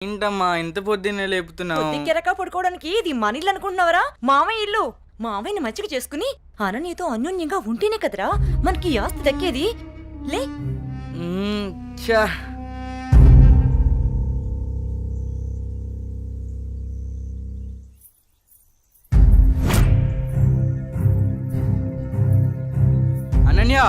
ఏంటమ్మా ఇంత పొద్దున్నే లేపుతున్నావు? పొద్దుకెరక పడుకోవడానికి ఇది మన ఇల్లు అనుకుంటున్నావరా? మామయ్య ఇల్లు. మామయ్యని మంచిగా చేసుకుని అననీతో అన్యోన్యంగా ఉంటేనే కదరా మనకి ఈ ఆస్తి దక్కేది. లే. ఛా. అనన్య,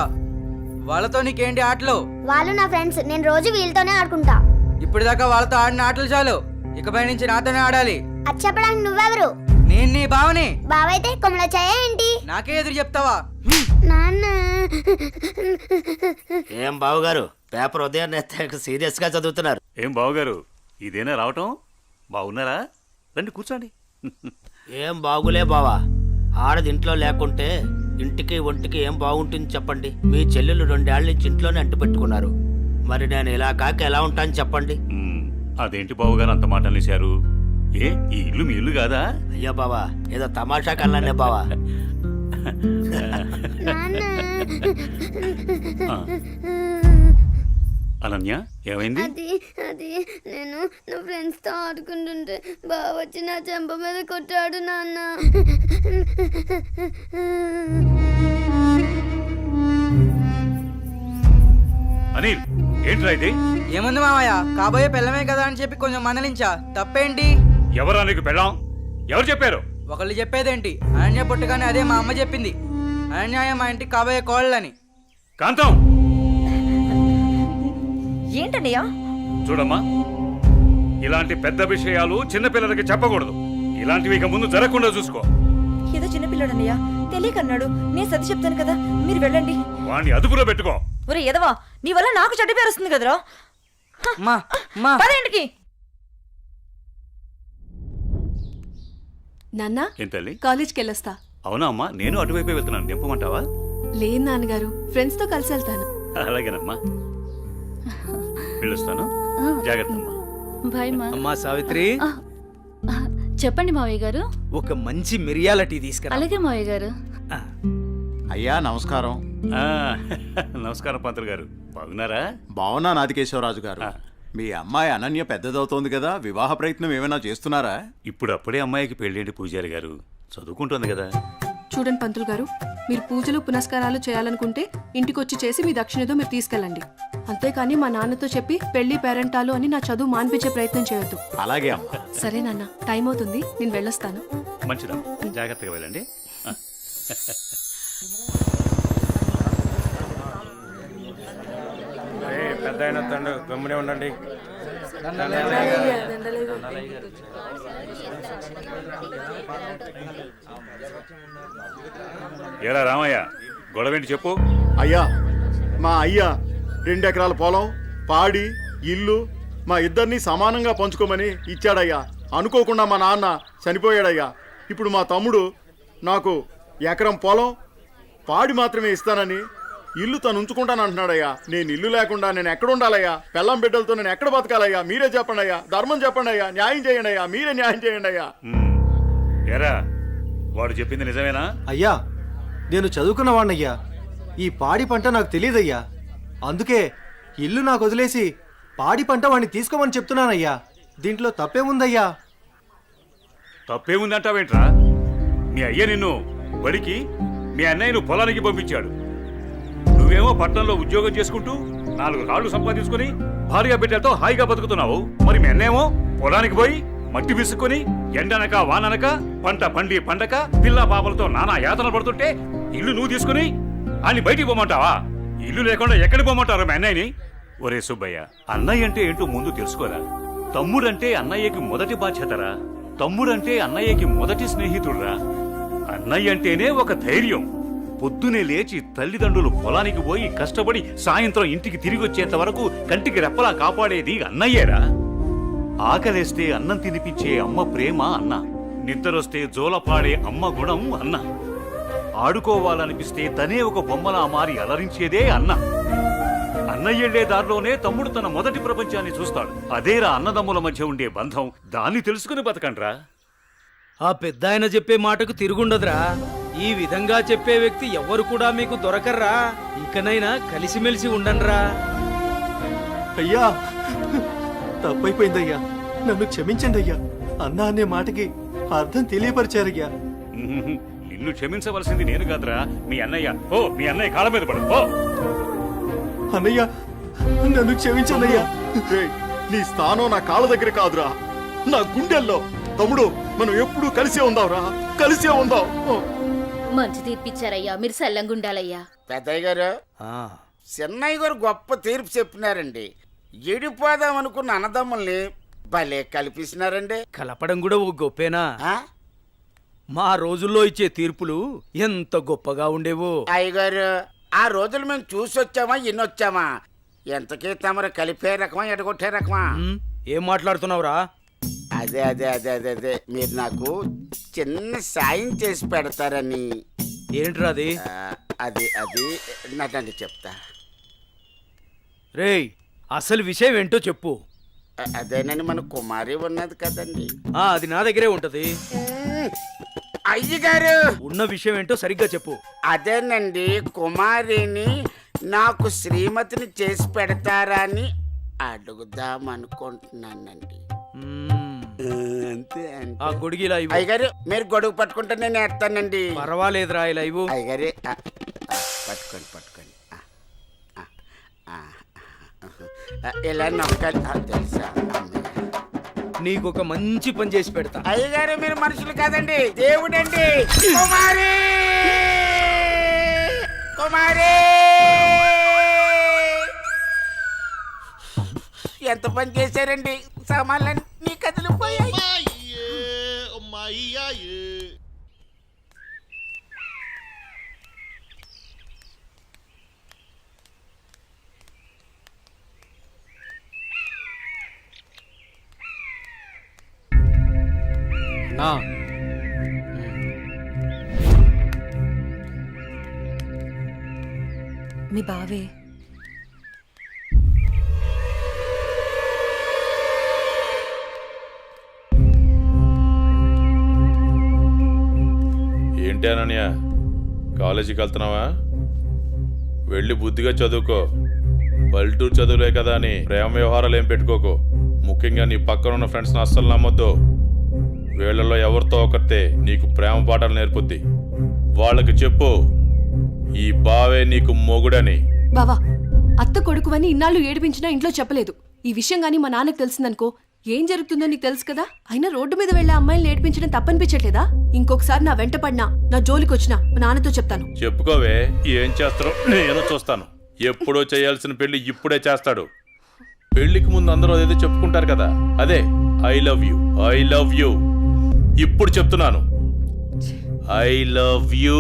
వాళ్ళతో నీకేంటి ఆటలు? వాళ్ళు నా ఫ్రెండ్స్, నేను రోజు వీళ్ళతోనే ఆడుకుంటా. ఇప్పటిదాకా వాళ్ళతో ఆడిన ఆటలు చాలు, ఇకపై నుంచి నాతోనే ఆడాలి. అది చెప్పడానికి నువ్వెవరు? నేను నీ బావని. బావైతే కొమ్మల చాయ ఏంటి? నాకే ఎదురు చెప్తావా? నాన్న. ఏం బావగారు, పేపర్ ఉదయాన్నే సీరియస్ గా చదువుతున్నారు? ఏం బావగారు, ఇదేనా రావటం? బాగున్నారా? రండి కూర్చోండి. ఏం బాగులే బావా, ఆడది ఇంట్లో లేకుంటే ఇంటికి ఒంటికి ఏం బాగుంటుంది చెప్పండి. మీ చెల్లెలు 2 ఏళ్ల నుంచి ఇంట్లోనే అంటు పెట్టుకున్నారు. మరి నేను ఇలా కాక ఎలా ఉంటాను చెప్పండి. అదేంటి బావగారు అంత మాట అనేశారు? ఏ ఈ ఇల్లు మీ ఇల్లు కాదా? అయ్యో బావా, ఏదో తమాషా కల్లానే బావా. అనన్య, ఏమైంది? అది నేను నా ఫ్రెండ్స్ తో ఆడుకుంటుంటే బావ వచ్చి నా చెంప మీద కొట్టాడు నాన్న. అనిల్, ఏంట్రా ఇది? ఏముంది మామయ్య, కాబోయే పెళ్ళమే కదా అని చెప్పి కొంచెం మనలించా. తప్పేంటి? ఎవరా నీకు పెళ్ళాం? ఎవరు చెప్పారు? ఒకళ్ళు చెప్పేదేంటి, అనన్య పుట్టగానే అదే మా అమ్మ చెప్పింది. అనన్య మా ఇంటికి కాబోయే కోళ్ళని. కాంతం, ఏంటన్నయ్యా? చూడమ్మా, ఇలాంటి పెద్ద విషయాలు చిన్నపిల్లలకి చెప్పకూడదు. ఇలాంటివి ఇక ముందు జరగకుండా చూసుకో. ఏదో చిన్నపిల్లడన్నయ్యా, తెలియకన్నాడు. నేను సర్ది చెప్తాను కదా, మీరు వెళ్ళండి. వాణ్ణి అదుపులో పెట్టుకో. ఒరే ఎదవా, నీ వల్ల నాకు చెడ్డ పేరు వస్తుంది కదరా. పదేంటికి నాన్నా, ఏం తల్లి? కాలేజ్కి వెళ్ళొస్తా. అవునా అమ్మా, నేను అటువైపే వెళ్తున్నాను. నింపమంటావా? లేదు నాన్నగారు, ఫ్రెండ్స్ తో కలిసి వెళ్తాను. అలాగేనమ్మా, వెళ్ళొస్తాను. జాగ్రత్త అమ్మా. బాయ్ మా. అమ్మా సావిత్రి, చెప్పండి మావయ్య గారు. ఒక మంచి మిరియాల టీ తీసుకురా. అలాగే మావయ్య గారు. అయ్యా నమస్కారం. ఆ, నమస్కారం పంతులు గారు, బాగున్నారా? బావున్నా నాదికేశ్వరరాజు గారు. మీ అమ్మాయి అనన్య పెద్దదవుతోంది కదా, వివాహ ప్రయత్నం ఏమైనా చేస్తున్నారా? ఇప్పుడు అప్పుడే అమ్మాయికి పెళ్ళేంటి పూజారి గారు, చదువుకుంటుంది కదా. చూడండి పంతులు గారు, మీరు పూజలు పునస్కారాలు చేయాలనుకుంటే ఇంటికొచ్చి చేసి మీ దక్షిణతో మీరు తీసుకెళ్ళండి. అంతేకాని మా నాన్నతో చెప్పి పెళ్లి పేరెంటాలు అని నా చదువు మాన్పించే ప్రయత్నం చేయొద్దు. అలాగే అమ్మా. సరే నాన్న, టైం అవుతుంది, నేను వెళ్ళొస్తాను. మంచిదమ్మా, జాగ్రత్తగా వెళ్ళండి. పెద్ద అయిన తండ్రి గమ్మునే ఉండండి. ఏరా రామయ్య, గొడవేంటి చెప్పు. అయ్యా, మా అయ్యా 2 ఎకరాల పొలం, పాడి, ఇల్లు మా ఇద్దరిని సమానంగా పంచుకోమని ఇచ్చాడయ్యా. అనుకోకుండా మా నాన్న చనిపోయాడయ్యా. ఇప్పుడు మా తమ్ముడు నాకు ఎకరం పొలం, పాడి మాత్రమే ఇస్తానని ఇల్లు తను ఉంచుకుంటాను అంటున్నాడయ్యా. నేను ఇల్లు లేకుండా నేను ఎక్కడ ఉండాలయ్యా? పెళ్ళం బిడ్డలతో నేను ఎక్కడ బతకాలయ్యా? మీరే చెప్పండి అయ్యా, ధర్మం చెప్పండి అయ్యా, న్యాయం చేయండి అయ్యా, మీరే న్యాయం చేయండి అయ్యా. ఏరా, వాడు చెప్పింది నిజమేనా? అయ్యా, నేను చదువుకున్నవాణ్ణయ్యా. ఈ పాడి పంట నాకు తెలియదయ్యా. అందుకే ఇల్లు నాకు వదిలేసి పాడి పంట వాడిని తీసుకోమని చెప్తున్నానయ్యా. దీంట్లో తప్పేముందయ్యా? తప్పేముందంటావేంట్రా? మీ అయ్య నిన్ను బడికి, మీ అన్నయ్యను పొలానికి పంపించాడు. నువ్వేమో పట్టణంలో ఉద్యోగం చేసుకుంటూ 4 కాళ్ళు సంపాదించుకుని భార్య బిడ్డలతో హాయిగా బతుకుతున్నావు. మరి మీ అన్నేమో పొలానికి పోయి మట్టి విసుక్కుని ఎండనక వాననక పంట పండి పండక పిల్ల పాపలతో నానా యాతన పడుతుంటే ఇల్లు నువ్వు తీసుకుని అని బయటికి పోమంటావా? ఇల్లు లేకుండా ఎక్కడికి పోమంటారు మీ అన్నయ్యని? ఒరే సుబ్బయ్య, అన్నయ్య అంటే ఏంటో ముందు తెలుసుకోరా. తమ్ముడంటే అన్నయ్యకి మొదటి బాధ్యతరా. తమ్ముడంటే అన్నయ్యకి మొదటి స్నేహితుడురా. అన్నయ్య అంటేనే ఒక ధైర్యం. పొద్దునే లేచి తల్లిదండ్రులు పొలానికి పోయి కష్టపడి సాయంత్రం ఇంటికి తిరిగి వచ్చేంత వరకు కంటికి రెప్పలా కాపాడేది అన్నయ్యేరా. ఆకలేస్తే అన్నం తినిపించే అమ్మ ప్రేమ అన్న. నిద్రొస్తే జోలపాడే అమ్మ గుణం అన్న. ఆడుకోవాలనిపిస్తే తనే ఒక బొమ్మలా మారి అలరించేదే అన్న. అన్నయ్యెళ్లే దారిలోనే తమ్ముడు తన మొదటి ప్రపంచాన్ని చూస్తాడు. అదేరా అన్నదమ్ముల మధ్య ఉండే బంధం. దాన్ని తెలుసుకుని బతకండ్రా. ఆ పెద్ద ఆయన చెప్పే మాటకు తిరుగుండదురా. ఈ విధంగా చెప్పే వ్యక్తి ఎవ్వరు కూడా మీకు దొరకర్రా. ఇకనైనా కలిసిమెలిసి ఉండండిరా. అయ్యా, తప్పైపోయిందయ్యా. నన్ను క్షమించండి అయ్యా. అన్నా అనే మాటకి అర్థం తెలియపరిచారయ్యా. ఉహుహు. నిన్ను క్షమించవలసింది నేను కాదురా, మీ అన్నయ్య. ఓ మీ అన్నయ్య కాళ్ళ మీద పడు. ఓ అన్నయ్య, నన్ను క్షమించండియ్యా. రేయ్, నీ స్థానం నా కాళ్ళ దగ్గర కాదురా, నా గుండెల్లో. తమ్ముడు, మనం ఎప్పుడూ కలిసే ఉందాంరా, కలిసే ఉందాం. మంచి తీర్పిచ్చారయ్యా, మీరు సల్లంగుండాలయ్యా. పెద్దయ్య గారు, ఆ, చిన్నయ్య గారు గొప్ప తీర్పు చెప్పినారండి. ఎడిపోదాం అనుకున్న అన్నదమ్ముల్ని భలే కల్పిస్తున్నారండి. కలపడం కూడా ఓ గొప్పేనా? ఆ? మా రోజుల్లో ఇచ్చే తీర్పులు ఎంత గొప్పగా ఉండేవో. అయ్యగారు, ఆ రోజులు మేము చూసొచ్చామా ఇన్నొచ్చామా? ఎంతకీ తమరు కలిపే రకమా ఎడగొట్టే రకమా? ఉమ్, ఏం మాట్లాడుతున్నావురా? అదే అదే అదే అదే అదే మీరు నాకు చిన్న సాయం చేసి పెడతారని. ఏంట్రా అది? అది అది నాకండి చెప్తా. రేయ్, అసలు విషయం ఏంటో చెప్పు. అదేనండి, మన కుమారి ఉన్నది కదండి. ఆ, అది నా దగ్గరే ఉంటది. అయ్యగారు, ఉన్న విషయం ఏంటో సరిగ్గా చెప్పు. అదేనండి, కుమారిని నాకు శ్రీమతిని చేసి పెడతారా అని అడుగుదాం అనుకుంటున్నానండి. మ్మ్. అంతే ఆ గొడుగు ఇలా ఇవ్వు. అయ్యగారు, మీరు గొడుగు పట్టుకుంటే నేను వేస్తానండి. పర్వాలేదురా, ఇలా ఇవ్వు. అయ్యగారి పట్టుకోండి పట్టుకోండి. ఇలా నొక్కాలి. తెలుసా నీకొక మంచి పని చేసి పెడతా. అయ్యగారు, మీరు మనుషులు కాదండి, దేవుడండి. కుమారి, కుమారి, ఎంత పని చేశారండి, సామాన్లన్నీ కదిలిపోయాయి. నా మీ బావే ఏంటి అనన్య, కాలేజీకి వెళ్తున్నావా? వెళ్ళి బుద్ధిగా చదువుకో. పల్లెటూరు చదువులే కదా అని ప్రేమ వ్యవహారాలు ఏం పెట్టుకోకు. ముఖ్యంగా నీ పక్కన ఉన్న ఫ్రెండ్స్ని అస్సలు నమ్మొద్దు. వీళ్ళలో ఎవరితో ఒకరితే నీకు ప్రేమ పాఠాలు నేర్పుద్ది. వాళ్ళకి చెప్పు, ఈ బావే నీకు మొగుడని. బావా, అత్త కొడుకువని ఇన్నాళ్ళు ఏడిపించినా ఇంట్లో చెప్పలేదు. ఈ విషయం గానీ మా నాన్నకు తెలిసిందనుకో, ఏం జరుగుతుందో నీకు తెలుసు కదా. అయినా రోడ్డు మీద వెళ్లే అమ్మాయిలు ఏడిపించడం తప్పనిపించట్లేదా? ఇంకొకసారి నా వెంట పడినా, నా జోలికి వచ్చినా మా నాన్నతో చెప్తాను. చెప్పుకోవే, ఏం చేస్తారో నేను చూస్తాను. ఎప్పుడో చేయాల్సిన పెళ్లి ఇప్పుడే చేస్తాడు. పెళ్లికి ముందు అందరూ అదేదో చెప్పుకుంటారు కదా, అదే I love you, I love you. ఇప్పుడు చెప్తున్నాను, ఐ లవ్ యూ.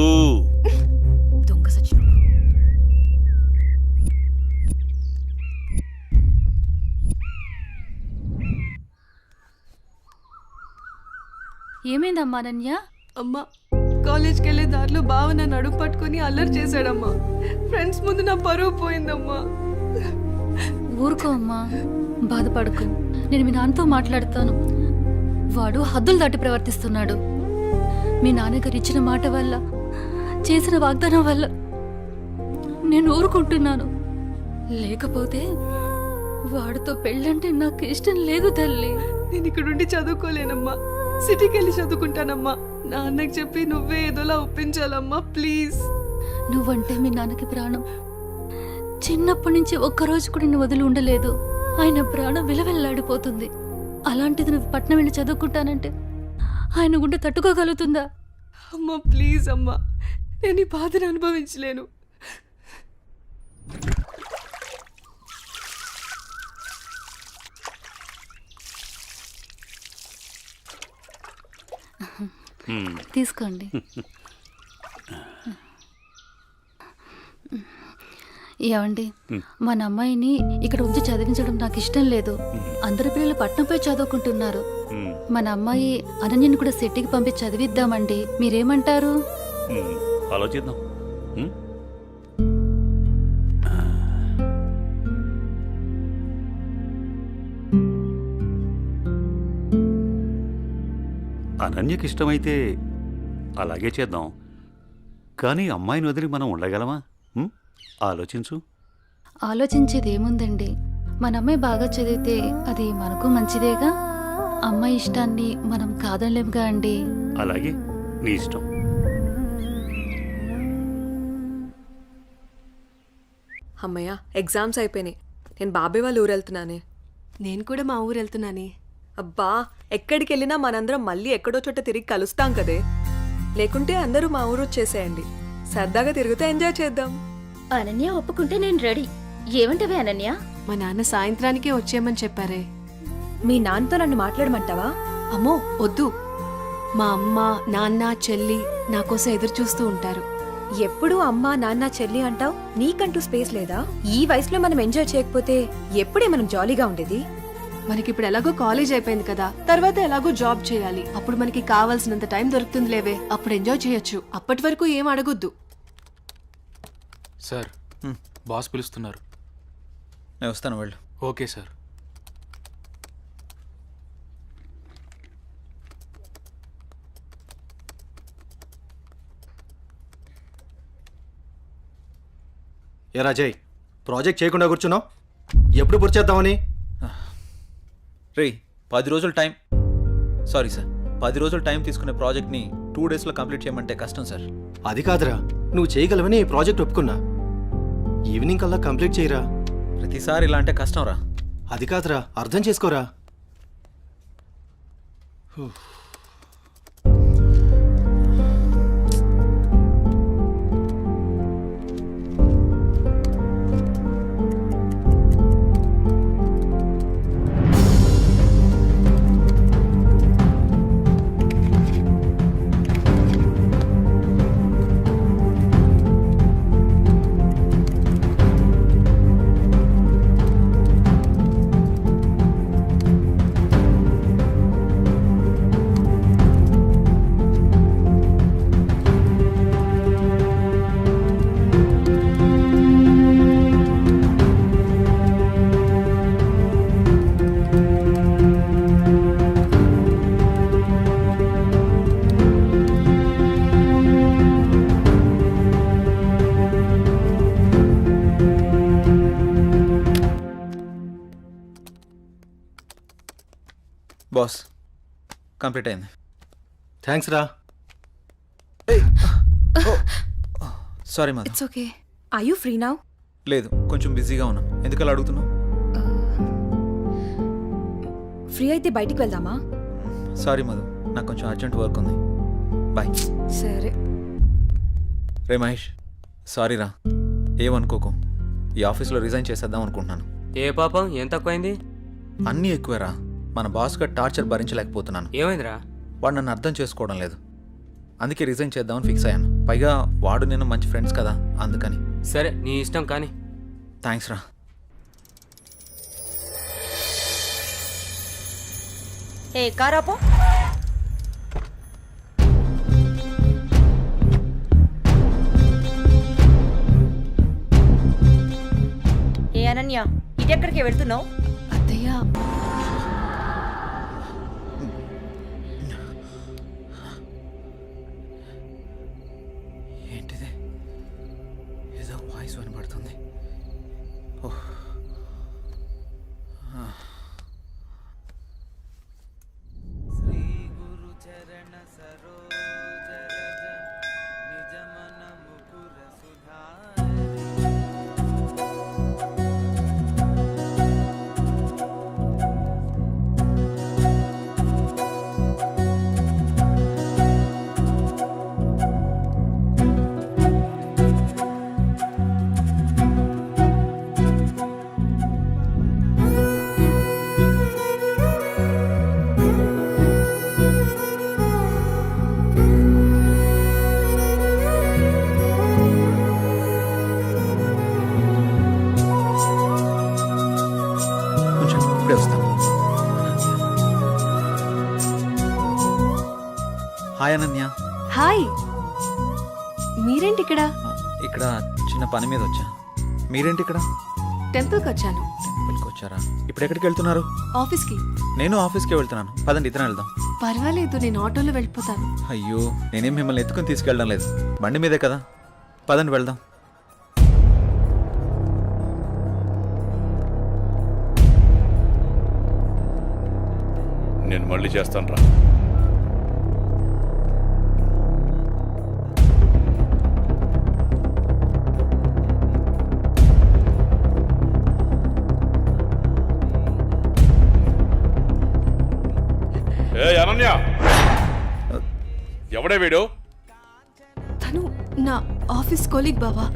దొంగ సచ్చినోడు. ఏమైందమ్మా అనన్య? అమ్మా, కాలేజ్కి వెళ్ళే దారిలో బావ నన్ను అడుగు పట్టుకుని అల్లరి చేశాడమ్మా. ఫ్రెండ్స్ ముందు నా పరువు పోయిందమ్మా. ఊరుకో అమ్మా, బాధపడకు. నేను మీ నాన్నతో మాట్లాడతాను. వాడు హద్దులు దాటి ప్రవర్తిస్తున్నాడు. మీ నాన్నగారు ఇచ్చిన మాట వల్ల, చేసిన వాగ్దానం వల్ల నేను ఊరుకుంటున్నాను. లేకపోతే వాడితో పెళ్ళంటే నాకు ఇష్టం లేదు తల్లి. నేను ఇక్కడుండి చదువుకోలేనమ్మా, సిటీకి వెళ్ళి చదువుకుంటానమ్మా. నాన్నకి చెప్పి నువ్వే ఏదోలా ఒప్పించాలమ్మా, ప్లీజ్. నువ్వంటే మీ నాన్నకి ప్రాణం. చిన్నప్పటి నుంచి ఒక్కరోజు కూడా నేను వదిలి ఉండలేదు. ఆయన ప్రాణం విలవెల్లాడిపోతుంది. అలాంటిది నువ్వు పట్నం వెళ్ళి చదువుకుంటానంటే ఆయన గుండె తట్టుకోగలుగుతుందా? అమ్మా ప్లీజ్ అమ్మా, నేను ఈ బాధను అనుభవించలేను. తీసుకోండి. ఏమండి, మన అమ్మాయిని ఇక్కడ ఉంచి చదివించడం నాకు ఇష్టం లేదు. అందరి పిల్లలు పట్నంపై చదువుకుంటున్నారు. మన అమ్మాయి అనన్యని కూడా సిటీకి పంపించి చదివిద్దామండి. మీరేమంటారు? ఆలోచిద్దాం. అనన్యకి ఇష్టమైతే అలాగే చేద్దాం. కానీ అమ్మాయిని వదిలి మనం ఉండగలమా? ఆలోచించు. ఆలోచించేది ఏముందండి, మన అమ్మాయి బాగా చదివితే అది మనకు మంచిదేగా. అమ్మాయి ఇష్టాన్ని మనం కాదనలేముగా అండి. అలాగే నీ ఇష్టం. అమ్మయ్య, ఎగ్జామ్స్ అయిపోయినాయి. నేను బాబాయ్ వాళ్ళ ఊరు వెళ్తున్నానే. నేను కూడా మా ఊరు వెళ్తున్నానే. అబ్బా, ఎక్కడికి వెళ్ళినా మనందరం మళ్ళీ ఎక్కడో చోట తిరిగి కలుస్తాం కదే. లేకుంటే అందరూ మా ఊరు వచ్చేసేయండి. సరదాగా తిరుగుతూ ఎంజాయ్ చేద్దాం. అనన్య ఒప్పుకుంటే నేను రెడీ. ఏమంటవే అనన్య? మా నాన్న సాయంత్రానికే వచ్చేయమని చెప్పారే. మీ నాన్నతో నన్ను మాట్లాడమంటావా? అమ్మో వద్దు. మా అమ్మ నాన్న చెల్లి నా కోసం ఎదురు చూస్తూ ఉంటారు. ఎప్పుడూ అమ్మా నాన్న చెల్లి అంటావు, నీకంటూ స్పేస్ లేదా? ఈ వయసులో మనం ఎంజాయ్ చేయకపోతే ఎప్పుడే మనం జాలీగా ఉండేది? మనకిప్పుడు ఎలాగో కాలేజ్ అయిపోయింది కదా, తర్వాత ఎలాగో జాబ్ చేయాలి. అప్పుడు మనకి కావాల్సినంత టైం దొరుకుతుంది లేవే, అప్పుడు ఎంజాయ్ చేయొచ్చు. అప్పటి వరకు ఏం అడగొద్దు. సార్, బాస్ పిలుస్తున్నారు. నేను వస్తాను, వెళ్ళు. Okay sir. ఏ రాజయ్, ప్రాజెక్ట్ చేయకుండా కూర్చున్నావు? ఎప్పుడు పూర్తి చేద్దామని? రే 10 రోజులు టైం, సారీ సార్, 10 రోజులు టైం తీసుకునే ప్రాజెక్ట్ని 2 డేస్లో కంప్లీట్ చేయమంటే కష్టం సార్. అది కాదురా, నువ్వు చేయగలవని ఈ ప్రాజెక్ట్ ఒప్పుకున్నా. ఈవినింగ్ కల్లా కంప్లీట్ చేయరా. ప్రతిసారి ఇలా అంటే కష్టం రా. అది కాదురా, అర్థం చేసుకోరా. బాస్, కంప్లీట్ అయింది. థ్యాంక్స్ రా. Sorry Madhu. It's okay. Are you free now? లేదు, కొంచెం బిజీగా ఉన్నాను. ఎందుకలా అడుగుతున్నావు? ఫ్రీ అయితే బయటికి వెళ్దామా? సారీ మధు, నాకు కొంచెం అర్జెంట్ వర్క్ ఉంది. బాయ్. సరే. రే మహేష్, సారీ రా, ఏమనుకోకు. ఈ ఆఫీస్లో రిజైన్ చేసేద్దాం అనుకుంటున్నాను. ఏ పాపం, ఏం తక్కువైంది? అన్నీ ఎక్కువేరా. మన బాస్గా టార్చర్ భరించలేకపోతున్నాను. ఏమైందిరా? వాడు నన్ను అర్థం చేసుకోవడం లేదు. అందుకే రిజైన్ చేద్దామని ఫిక్స్ అయ్యాను. పైగా వాడు నేను మంచి ఫ్రెండ్స్ కదా, అందుకని. సరే, నీ ఇష్టం కానీ. థ్యాంక్స్ రా. ఏ కారాపో. ఏ అనన్య, ఇటెక్కడికి వెళ్తున్నావు? అత్తయ్య, ఏంటిది? ఏదో వాయిస్ వినబడుతుంది. ఓహ్. శ్రీ గురు చరణ సరోజ రజ నిజ మన ముకుర ఇప్పుడే వస్తాను. హాయ్ అనన్య. హాయ్. మీరేంటి ఇక్కడ? ఇక్కడ చిన్న పని మీద వచ్చా. మీరేంటి ఇక్కడ? టెంపుల్కి వచ్చాను. టెంపుల్కి వచ్చారా? ఇప్పుడు ఎక్కడికి వెళ్తున్నారు? ఆఫీస్కి. నేను ఆఫీస్కి వెళ్తున్నాను. పదండి, ఇద్దరం వెళ్దాం. పర్వాలేదు, నేను ఆటోలో వెళ్ళిపోతాను. అయ్యో, నేనేం మిమ్మల్ని ఎత్తుకుని తీసుకెళ్ళడం లేదు, బండి మీదే కదా. పదండి వెళ్దాం. నేను మళ్ళీ చేస్తాను రా. ఏ అనన్య, ఎవడే వీడు? తను నా ఆఫీస్ కొలీగ్ బావా.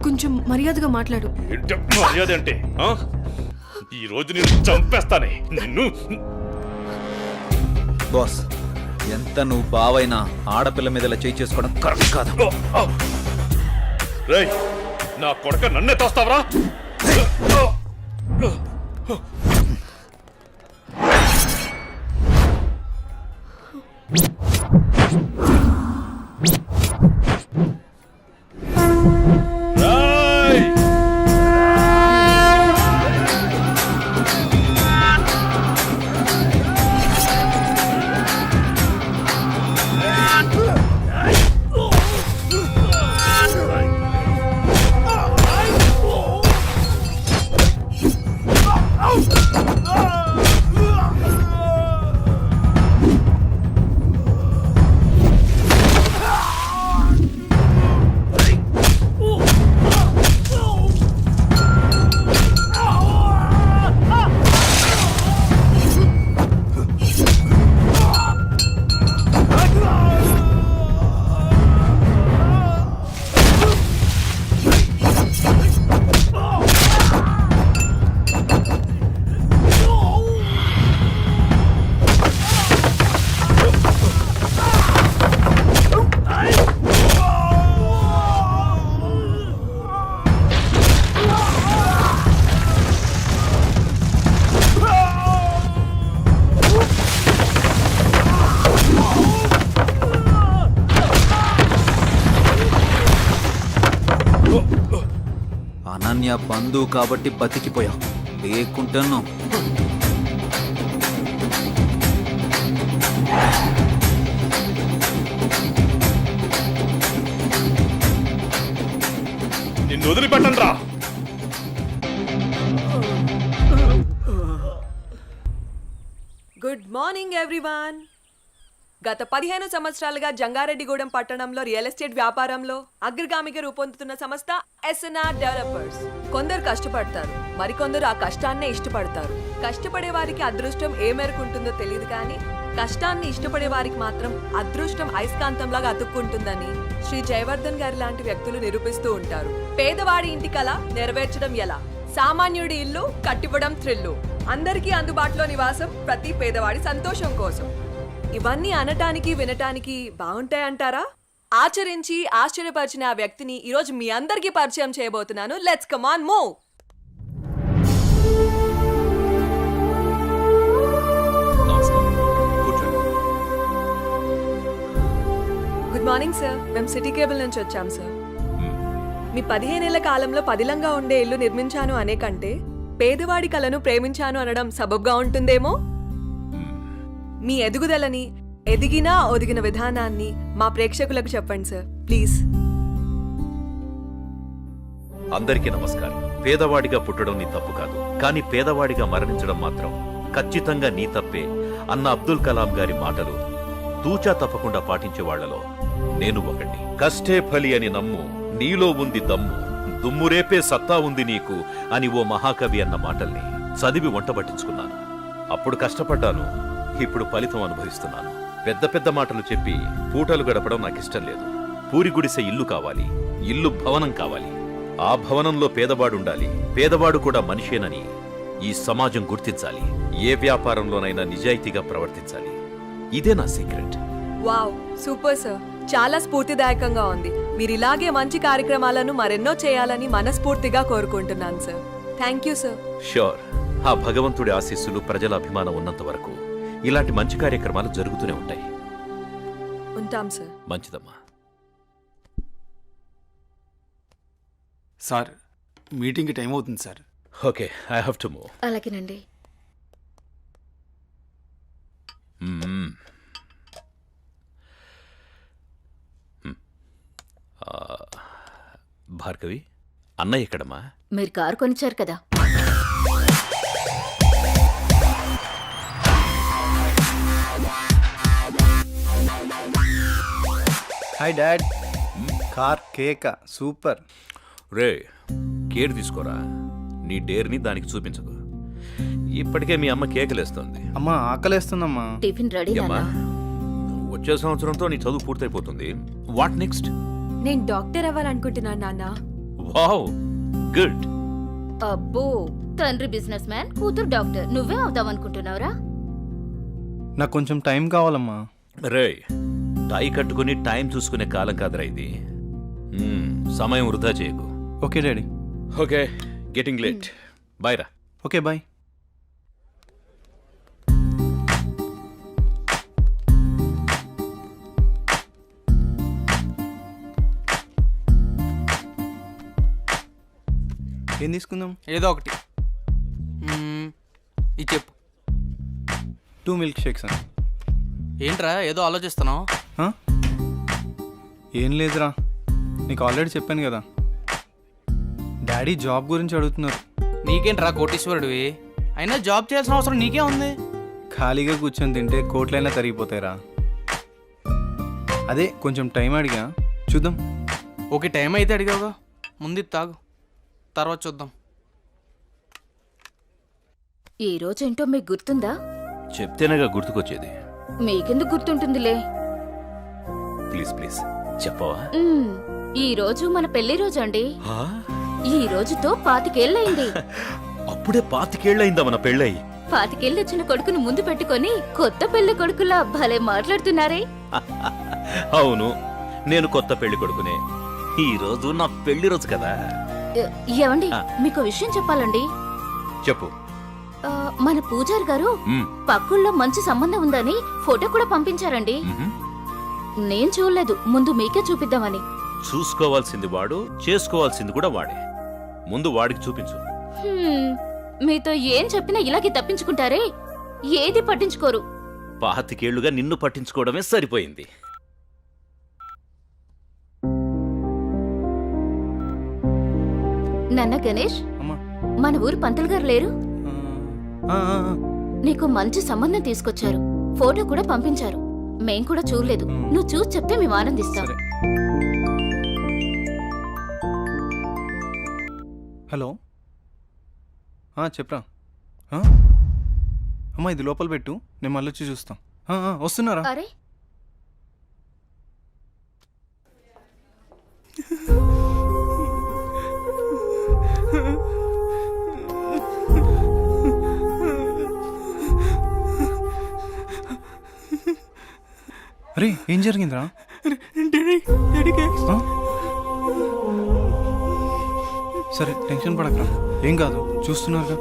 కొంచెం మర్యాదగా మాట్లాడు. ఏంటి మర్యాద అంటే? ఆ? ఈ రోజు నేను చంపేస్తానే నిన్ను. బాస్, ఎంత నువ్వు బావైనా ఆడపిల్ల మీద ఇలా చేయి చేసుకోవడం కరెక్ట్ కాదు. రేయ్, నా కొడక నన్నే తోస్తావరా? అనన్య బంధువు కాబట్టి బతికిపోయావు, లేకుంటాను. నిన్ను వదిలిపెట్టను రా. Good morning everyone. గత 15 సంవత్సరాలుగా జంగారెడ్డిగూడెం పట్టణంలో రియల్ ఎస్టేట్ వ్యాపారంలో అగ్రగామిగా రూపొందుతున్న సంస్థ ఎస్ఎన్ఆర్ డెవలపర్స్. కొందరు కష్టపడతారు, మరికొందరు ఆ కష్టాన్నే ఇష్టపడతారు. కష్టపడే వారికి అదృష్టం ఏ మేరకు ఉంటుందో తెలియదు, కానీ కష్టాన్ని ఇష్టపడే వారికి మాత్రం అదృష్టం అయస్కాంతంలాగా అతుక్కుంటుందని శ్రీ జయవర్ధన్ గారి లాంటి వ్యక్తులు నిరూపిస్తూ ఉంటారు. పేదవాడి ఇంటి కల నెరవేర్చడం ఎలా, సామాన్యుడి ఇల్లు కట్టివ్వడం థ్రిల్లు, అందరికీ అందుబాటులో నివాసం ప్రతి పేదవాడి సంతోషం కోసం. ఇవన్నీ అనటానికి వినటానికి బాగుంటాయంటారా? ఆచరించి ఆశ్చర్యపరిచిన ఆ వ్యక్తిని ఈరోజు మీ అందరికీ పరిచయం చేయబోతున్నాను. Let's come on move. Good morning sir. మేము సిటీ కేబుల్ నుంచి వచ్చాం సార్. మీ 15 ఏళ్ల కాలంలో పదిలంగా ఉండే ఇల్లు నిర్మించాను అనే కంటే పేదవాడి కలను ప్రేమించాను అనడం సబబ్గా ఉంటుందేమో. మీ ఎదుగుదలని, ఎదిగినా ఒదిగిన విధానాన్ని మా ప్రేక్షకులకు చెప్పండి సార్, ప్లీజ్. అందరికీ నమస్కారం. పేదవాడిగా పుట్టడం నీ తప్పు కాదు, కానీ పేదవాడిగా మరణించడం మాత్రం ఖచ్చితంగా నీ తప్పే అన్న అబ్దుల్ కలాం గారి మాటలు తూచా తప్పకుండా పాటించే వాళ్లలో నేను ఒకటి. కష్టే ఫలి అని నమ్ము, నీలో ఉంది దమ్ము, దుమ్మురేపే సత్తా ఉంది నీకు అని ఓ మహాకవి అన్న మాటల్ని చదివి వంటబట్టించుకున్నాను. అప్పుడు కష్టపడ్డాను, ఇప్పుడు ఫలితం అనుభవిస్తున్నాను. పెద్ద పెద్ద మాటలు చెప్పి పూటలు గడపడం నాకిష్టం లేదు. పూరి గుడిసె ఇల్లు కావాలి, ఇల్లు భవనం కావాలి. ఆ భవనంలో పేదవాడుండాలి, పేదవాడు కూడా మనిషేనని ఈ సమాజం గుర్తించాలి. ఏ వ్యాపారంలోనైనా నిజాయితీగా ప్రవర్తించాలి. ఇదే నా సీక్రెట్. Wow, super sir. చాలా స్ఫూర్తిదాయకంగా ఉంది. మీరు ఇలాగే మంచి కార్యక్రమాలను మరెన్నో చేయాలని మనస్ఫూర్తిగా కోరుకుంటున్నాను sir. Thank you sir. Sure. ఆ భగవంతుడి ఆశీస్సులు, ప్రజల అభిమానం ఉన్నంత వరకు ఇలాంటి మంచి కార్యక్రమాలు జరుగుతూనే ఉంటాయి. ఉంటాం సార్. మంచిదమ్మా. సార్, మీటింగ్కి టైం అవుతుంది sir. Okay, I have to move. అలాగేనండి. భార్గవి, అన్నయ్య ఎక్కడమ్మా? మీరు కారు కొనిచ్చారు కదా. Hi dad. కార్ కేక సూపర్. రే కేర్ తీసుకోరా, నీ డేర్ని దానికి చూపించకు. ఇప్పటికే మీ అమ్మ కేకలేస్తోంది. అమ్మా ఆకలేస్తుందమ్మా. టిఫిన్ రెడీ అమ్మా, వచ్చే సంవత్సరంతో నీ చదువు పూర్తయిపోతుంది. What next? నేను డాక్టర్ అవ్వాలనుకుంటున్నాను నాన్న. Wow, good. అబ్బో, తండ్రి బిజినెస్ మ్యాన్, కూతురు డాక్టర్. నువ్వే అవుదామనుకుంటున్నావురా? నాకు కొంచెం టైం కావాలమ్మా. రే, టై కట్టుకుని టైం చూసుకునే కాలం కాదురా ఇది. సమయం వృధా చేయకు. Okay daddy. Okay, getting late. Bye రా. Okay bye. ఏం తీసుకుందాం? ఏదో ఒకటి ఇది చెప్పు. 2 మిల్క్ షేక్స్ అని. ఏంట్రా ఏదో ఆలోచిస్తున్నావు? ఏం లేదురా, నీకు ఆల్రెడీ చెప్పాను కదా. డాడీ జాబ్ గురించి అడుగుతున్నారు. నీకేంట్రా కోటీశ్వరుడివి, అయినా జాబ్ చేయాల్సిన అవసరం నీకే ఉంది. ఖాళీగా కూర్చొని తింటే కోట్లైనా తరిగిపోతాయిరా. అదే కొంచెం టైం అడిగా, చూద్దాం. ఓకే, టైం అయితే అడిగావుగా, ముందు ఇది తాగు, తర్వాత చూద్దాం. ఈ రోజేంటో మీకు గుర్తుందా? చెప్తేనేగా గుర్తుకొచ్చేది. మీకెందుకు గుర్తుంటుందిలే. ప్లీజ్ ప్లీజ్ చెప్పవా? ఈ రోజు మన పెళ్లి రోజు అండి. ఈ రోజుతో 25 ఏళ్ళయింది. అప్పుడే 25 ఏళ్ళయిందా మన పెళ్ళయి? 25 ఏళ్ళు వచ్చిన కొడుకును ముందు పెట్టుకొని కొత్త పెళ్లి కొడుకులా భలే మాట్లాడుతున్నారే. అవును, నేను కొత్త పెళ్లి కొడుకునే. ఈ రోజు నా పెళ్లి రోజు కదా. ఏమండి, మీకు విషయం చెప్పాలండి. చెప్పు. మన పూజారి గారు పక్కుల్లో మంచి సంబంధం ఉందని ఫోటో కూడా పంపించారండి. నేను చూడలేదు, ముందు మీకే చూపిద్దామని. చూసుకోవాల్సింది వాడు, చేసుకోవాల్సింది కూడా వాడే. ముందు వాడికి చూపించు. మీతో ఏం చెప్పినా ఇలాగే తప్పించుకుంటారే, ఏది పట్టించుకోరు. 25 ఏళ్లుగా నిన్ను పట్టించుకోవడమే సరిపోయింది. నాన్న గణేష్, మన ఊరు పంతులు గారు లేరు? నీకు మంచి సంబంధం తీసుకొచ్చారు, ఫోటో కూడా పంపించారు. మేం కూడా చూడలేదు, నువ్వు చూసి చెప్తే మేము ఆనందిస్తాం. హలో, చెప్పరా. అమ్మా ఇది లోపల పెట్టు, నేను మళ్ళీ వచ్చి చూస్తాం. వస్తున్నారా? అరే అరే ఏం జరిగిందిరా? సరే టెన్షన్ పడకరా, ఏం కాదు, చూస్తున్నారుగా.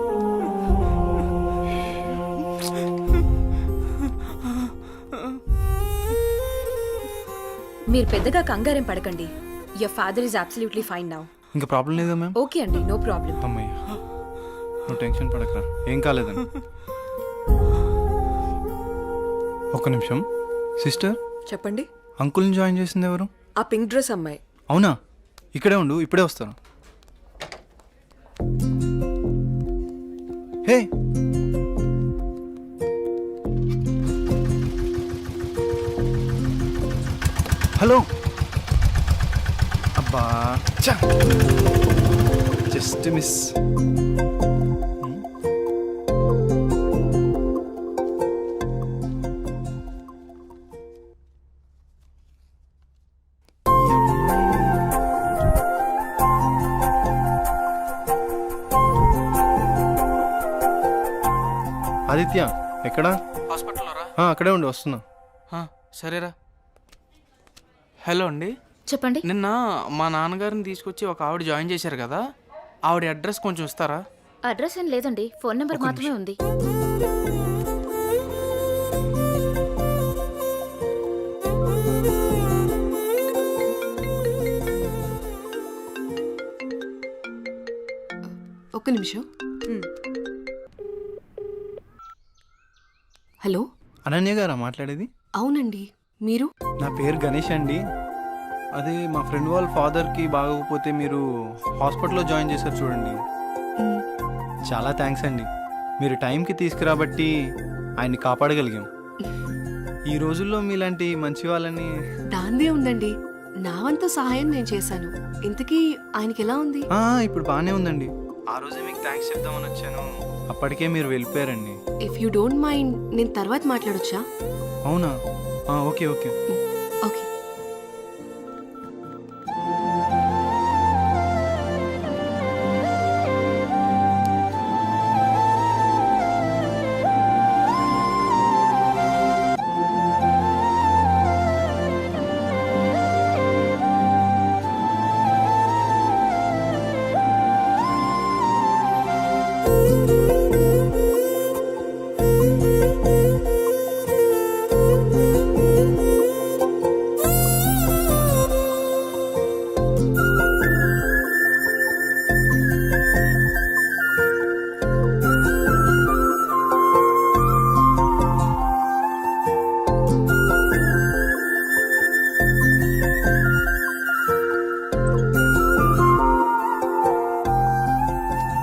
మీరు పెద్దగా కంగారేం పడకండి. Your father is absolutely fine now. ఇంకా ప్రాబ్లం లేదా మ్యామ్? ఓకే అండి, నో ప్రాబ్లం. అమ్మయ్య, నువ్వు టెన్షన్ పడకరా, ఏం కాలేదని. ఒక్క నిమిషం. సిస్టర్ చెప్పండి. అంకుల్ని జాయిన్ చేసింది ఎవరు? ఆ పింక్ డ్రెస్ అమ్మాయి. అవునా? ఇక్కడే ఉండు, ఇప్పుడే వస్తాను. హే, హలో. అబ్బా, జస్ట్ మిస్. ఆదిత్య ఎక్కడా? హాస్పిటల్లో రా. అక్కడే ఉండి వస్తున్నా. సరేరా. హలో అండి, చెప్పండి. నిన్న మా నాన్నగారిని తీసుకొచ్చి ఒక ఆవిడ జాయిన్ చేశారు కదా, ఆవిడ అడ్రస్ కొంచెం ఇస్తారా? అడ్రస్ ఏం లేదండి, ఫోన్ నెంబర్ మాత్రమే ఉంది. ఒక్క నిమిషం. హలో, అనన్య గారా మాట్లాడేది? అవునండి, మీరు? నా పేరు గణేష్ అండి. అదే మా ఫ్రెండ్ వాళ్ళ ఫాదర్కి బాగోకపోతే మీరు హాస్పిటల్లో జాయిన్ చేశారు చూడండి. చాలా థ్యాంక్స్ అండి, మీరు టైంకి తీసుకురాబట్టి ఆయన్ని కాపాడగలిగాం. ఈ రోజుల్లో మీలాంటి మంచి వాళ్ళని. దాందే ఉందండి, నా వంతు సహాయం నేను చేశాను. ఇంతకీ ఆయనకి ఎలా ఉంది? ఇప్పుడు బాగానే ఉందండి. ఆ రోజే మీకు థ్యాంక్స్ చెప్దామని వచ్చాను, అప్పటికే మీరు వెళ్ళిపోయారండి. ఇఫ్ యూ డోంట్ మైండ్ నేను తర్వాత మాట్లాడొచ్చా? అవునా? Okay okay. ఓకే.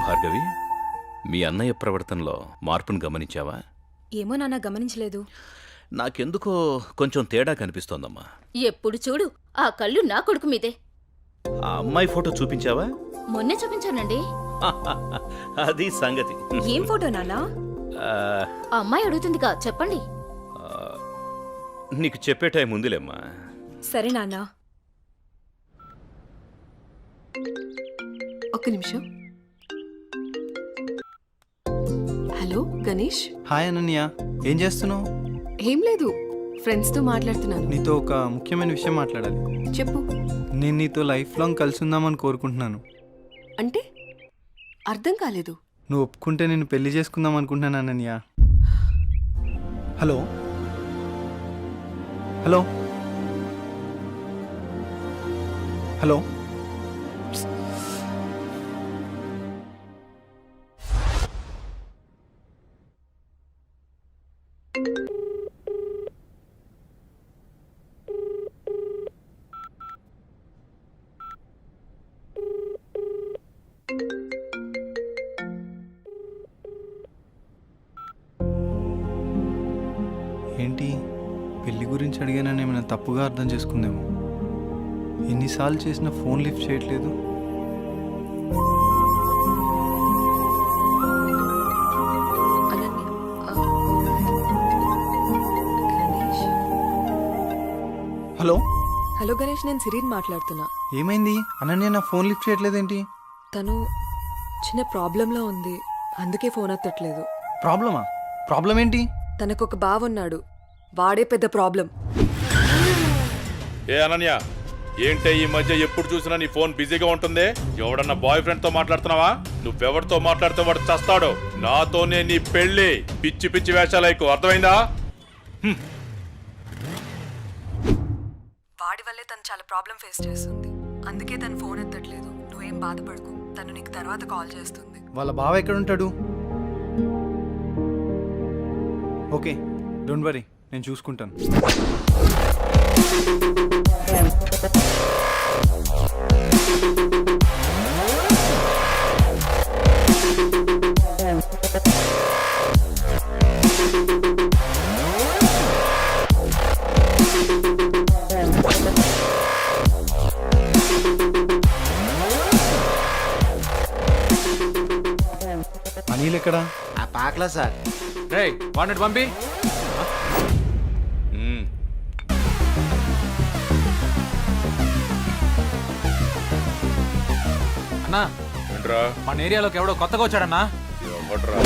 భార్గవి, మీ అన్నయ్య ప్రవర్తనలో మార్పును గమనించావా? ఏమో నాన్న, గమనించలేదు. నాకెందుకో కొంచెం తేడా కనిపిస్తోందమ్మా. ఎప్పుడు చూడు ఆ కళ్ళు నా కొడుకు మీదే. ఆ అమ్మాయి ఫోటో చూపించావా? మొన్నే చూపించానండి. అది సంగతి. ఏం ఫోటో నాన్న? ఆ, ఆ అమ్మాయి అడుగుతుందిగా, చెప్పండి. ఆ, నీకు చెప్పే టైం ఉందిలేమ్మా. సరే నాన్న. ఒక్క నిమిషం. హలో గణేష్. హాయ్ అనన్య, ఏం చేస్తున్నావు? ఏం లేదు, ఫ్రెండ్స్తో మాట్లాడుతున్నాను. నీతో ఒక ముఖ్యమైన విషయం మాట్లాడాలి. చెప్పు. నేను నీతో లైఫ్ లాంగ్ కలిసి ఉందామని కోరుకుంటున్నాను. అంటే అర్థం కాలేదు. నువ్వు ఒప్పుకుంటే నేను పెళ్లి చేసుకుందాం అనుకుంటున్నాను అనన్య. Hello hello hello. ఏంటి, పెళ్లి గురించి అడిగానని ఏమైనా తప్పుగా అర్థం చేసుకుందేమో. ఎన్నిసార్లు చేసినా ఫోన్ లిఫ్ట్ చేయట్లేదు. హలో హలో గణేష్, నేను సిరీన్ మాట్లాడుతున్నా. ఏమైంది? అనన్య నా ఫోన్ లిఫ్ట్ చేయట్లేదేంటి? తను చిన్న ప్రాబ్లంలో ఉంది, అందుకే ఫోన్ ఎత్తట్లేదు. ప్రాబ్లమా? ప్రాబ్లం ఏంటి? తనకొక బావ ఉన్నాడు, వాడే పెద్ద ప్రాబ్లం. ఏ అనన్య, ఏంటే ఈ మధ్య ఎప్పుడు చూసినా నీ ఫోన్ బిజీగా ఉంటుంది? ఎవడన్నా బాయ్ ఫ్రెండ్ తో మాట్లాడుతున్నావా? నువ్వెవరితో మాట్లాడితే వాడు చస్తాడు. నాతోనే నీ పెళ్లి. పిచ్చి పిచ్చి వేషాలైకు, అర్థమైందా? వాడి వల్లే తను చాలా ప్రాబ్లం ఫేస్ చేస్తుంది, అందుకే తను ఫోన్ ఎత్తట్లేదు. నువ్వేం బాధపడకు, తను నీకు తర్వాత కాల్ చేస్తుంది. వాళ్ళ బావ ఎక్కడ ఉంటాడు? ఓకే, డోంట్ వరీ, నేను చూసుకుంటాను. అనిల్ ఎక్కడా? ఆ పాకలా సార్. రే వాడిని పంపి. అన్నా ఏంట్రా? మన ఏరియాలోకి ఎవడో కొత్తగా వచ్చాడన్నా. ఎవడ్రా?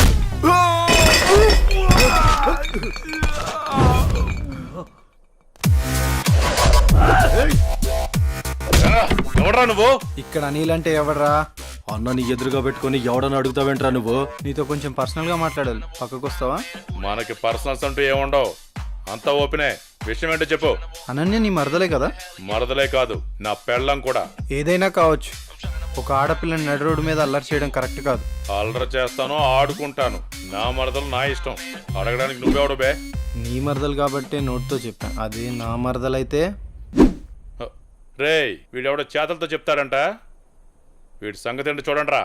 ఎవడ్రా నువ్వు? ఇక్కడ అనిల్ అంటే ఎవడ్రా? అన్న నీ ఎదురుగా పెట్టుకొని ఎవడని అడుగుతావేంట్రా నువ్వు? నీతో కొంచెం పర్సనల్ గా మాట్లాడాలి, పక్కకు వస్తావా? మనకి పర్సనల్స్ అంటూ ఏముండవు, అంతా ఓపెనే. విషయం ఏంటో చెప్పు. అనన్య నీ మరదలే కదా? మరదలే కాదు, నా పెళ్ళం కూడా. ఏదైనా కావచ్చు, ఒక ఆడపిల్లని నడి రోడ్డు మీద అల్లరి చేయడం కరెక్ట్ కాదు. అల్లరి చేస్తాను, ఆడుకుంటాను. నా మరదలు నా ఇష్టం. అడగడానికి నువ్వెవడు బే? నీ మరదలు కాబట్టే నోటితో చెప్పా, అదే నా మరదలైతే. రేయ్, వీడెవడో చేతలతో చెప్తాడంట. వీడి సంగతి ఏంటో చూడండి రా.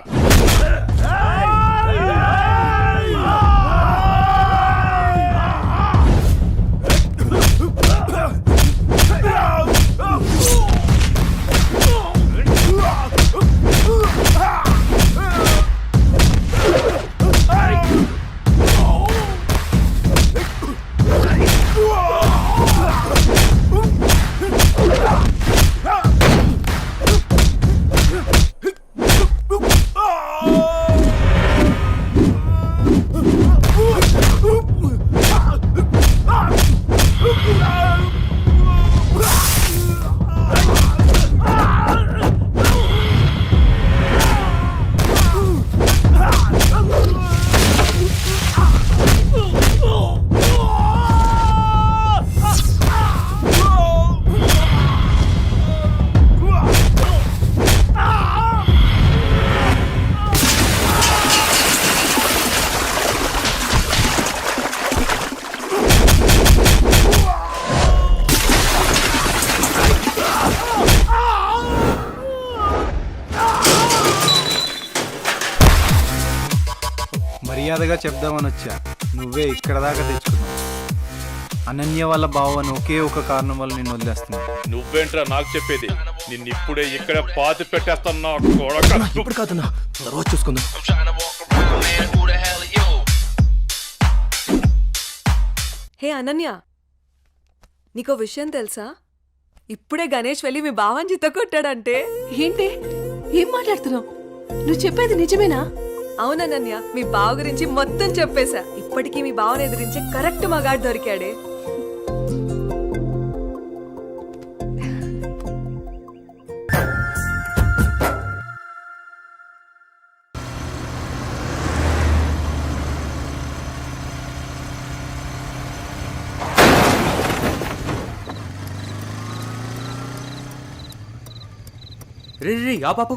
మర్యాదగా చెప్దామని వచ్చా, నువ్వే ఇక్కడ దాకా తెచ్చుకున్నావు. అనన్య వాళ్ళ బావని ఒకే ఒక కారణం వల్ల నేను వదిలేస్తున్నా. నువ్వేంట్రా నాకు చెప్పేది? నిన్నిప్పుడే ఇక్కడ పాతి పెట్టేస్తున్నా కొడక. ఇప్పుడు కాదన్నా, తర్వాత చూసుకుందాం. హే అనన్య, నీకో విషయం తెలుసా? ఇప్పుడే గణేష్ వెళ్ళి మీ బావని చిత్త కొట్టాడంటే. ఏంటి ఏం మాట్లాడుతున్నావు? నువ్వు చెప్పేది నిజమేనా? అవునన్నయ్య, మీ బావ గురించి మొత్తం చెప్పేశా. ఇప్పటికీ మీ బావని ఎదిరించే కరెక్ట్ మగాడు దొరికాడే. రే రే ఆ పాపు,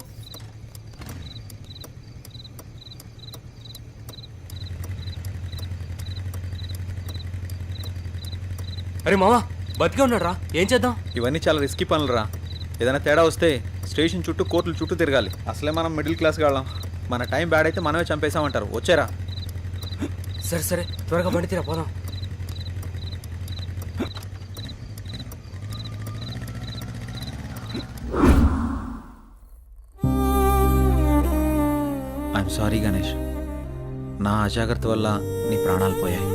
అరే మావా బతికే ఉన్నాడు రా, ఏం చేద్దాం? ఇవన్నీ చాలా రిస్కీ పనులు రా. ఏదైనా తేడా వస్తే స్టేషన్ చుట్టూ కోర్టుల చుట్టూ తిరగాలి. అసలే మనం మిడిల్ క్లాస్ వాళ్ళం. మన టైం బ్యాడ్ అయితే మనమే చంపేసామంటారు. వచ్చారా? సరే సరే, త్వరగా బండి తీరా పోదాం. ఐఎమ్ సారీ గణేష్, నా అజాగ్రత్త వల్ల నీ ప్రాణాలు పోయాయి.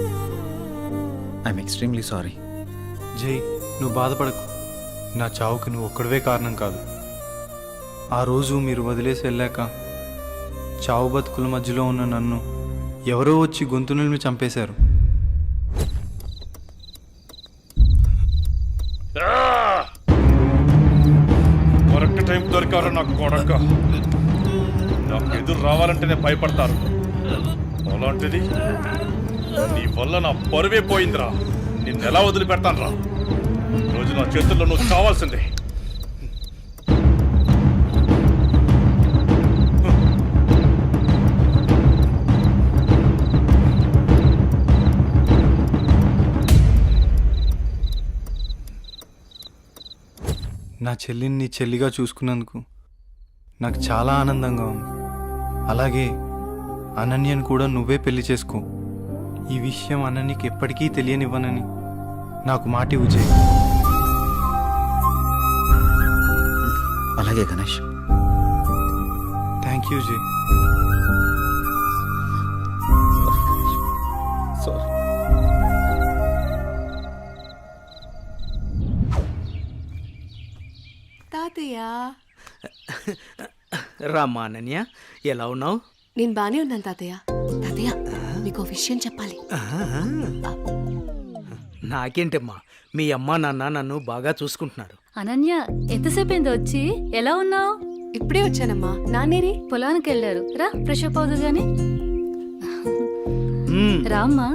I'm extremely sorry. జై, నువ్వు బాధపడకు. నా చావుకి నువ్వు ఒక్కడివే కారణం కాదు. ఆ రోజు మీరు వదిలేసి వెళ్ళాక చావు బతుకుల మధ్యలో ఉన్న నన్ను ఎవరో వచ్చి గొంతు నిలిమి చంపేశారు. కరెక్ట్ టైం దొరికారు నాకు కొడక. నాకు ఎదురు రావాలంటేనే భయపడతారు. అలాంటిది నీ వల్ల నా పరువే పోయిందిరా. నిన్నెలా వదిలిపెడతాను రా? రోజు నా చేతుల్లో నువ్వు కావాల్సిందే. నా చెల్లిని నీ చెల్లిగా చూసుకున్నందుకు నాకు చాలా ఆనందంగా ఉంది. అలాగే అనన్యను కూడా నువ్వే పెళ్లి చేసుకో. ఈ విషయం అనన్యకి ఎప్పటికీ తెలియనివ్వనని నాకు మాట ఇవ్వు జై. అలాగే గణేష్. థ్యాంక్ యూ జై. సారీ. తాతయ్య, రామ్మా అనన్య, ఎలా ఉన్నావు? నేను బానే ఉన్నాను తాతయ్య. తాతయ్య, నీకో విషయం చెప్పాలి. నాకేంటమ్మా, మీ అమ్మా నాన్న నన్ను బాగా చూసుకుంటున్నారు. అనన్య ఎంతసేపు అయింది వచ్చి? ఎలా ఉన్నావు? ఇప్పుడే వచ్చానమ్మా. నాన్నేరి? పొలానికి వెళ్ళారు. రా ఫ్రెష్ అప్ అవుదు గాని. రామ్మా.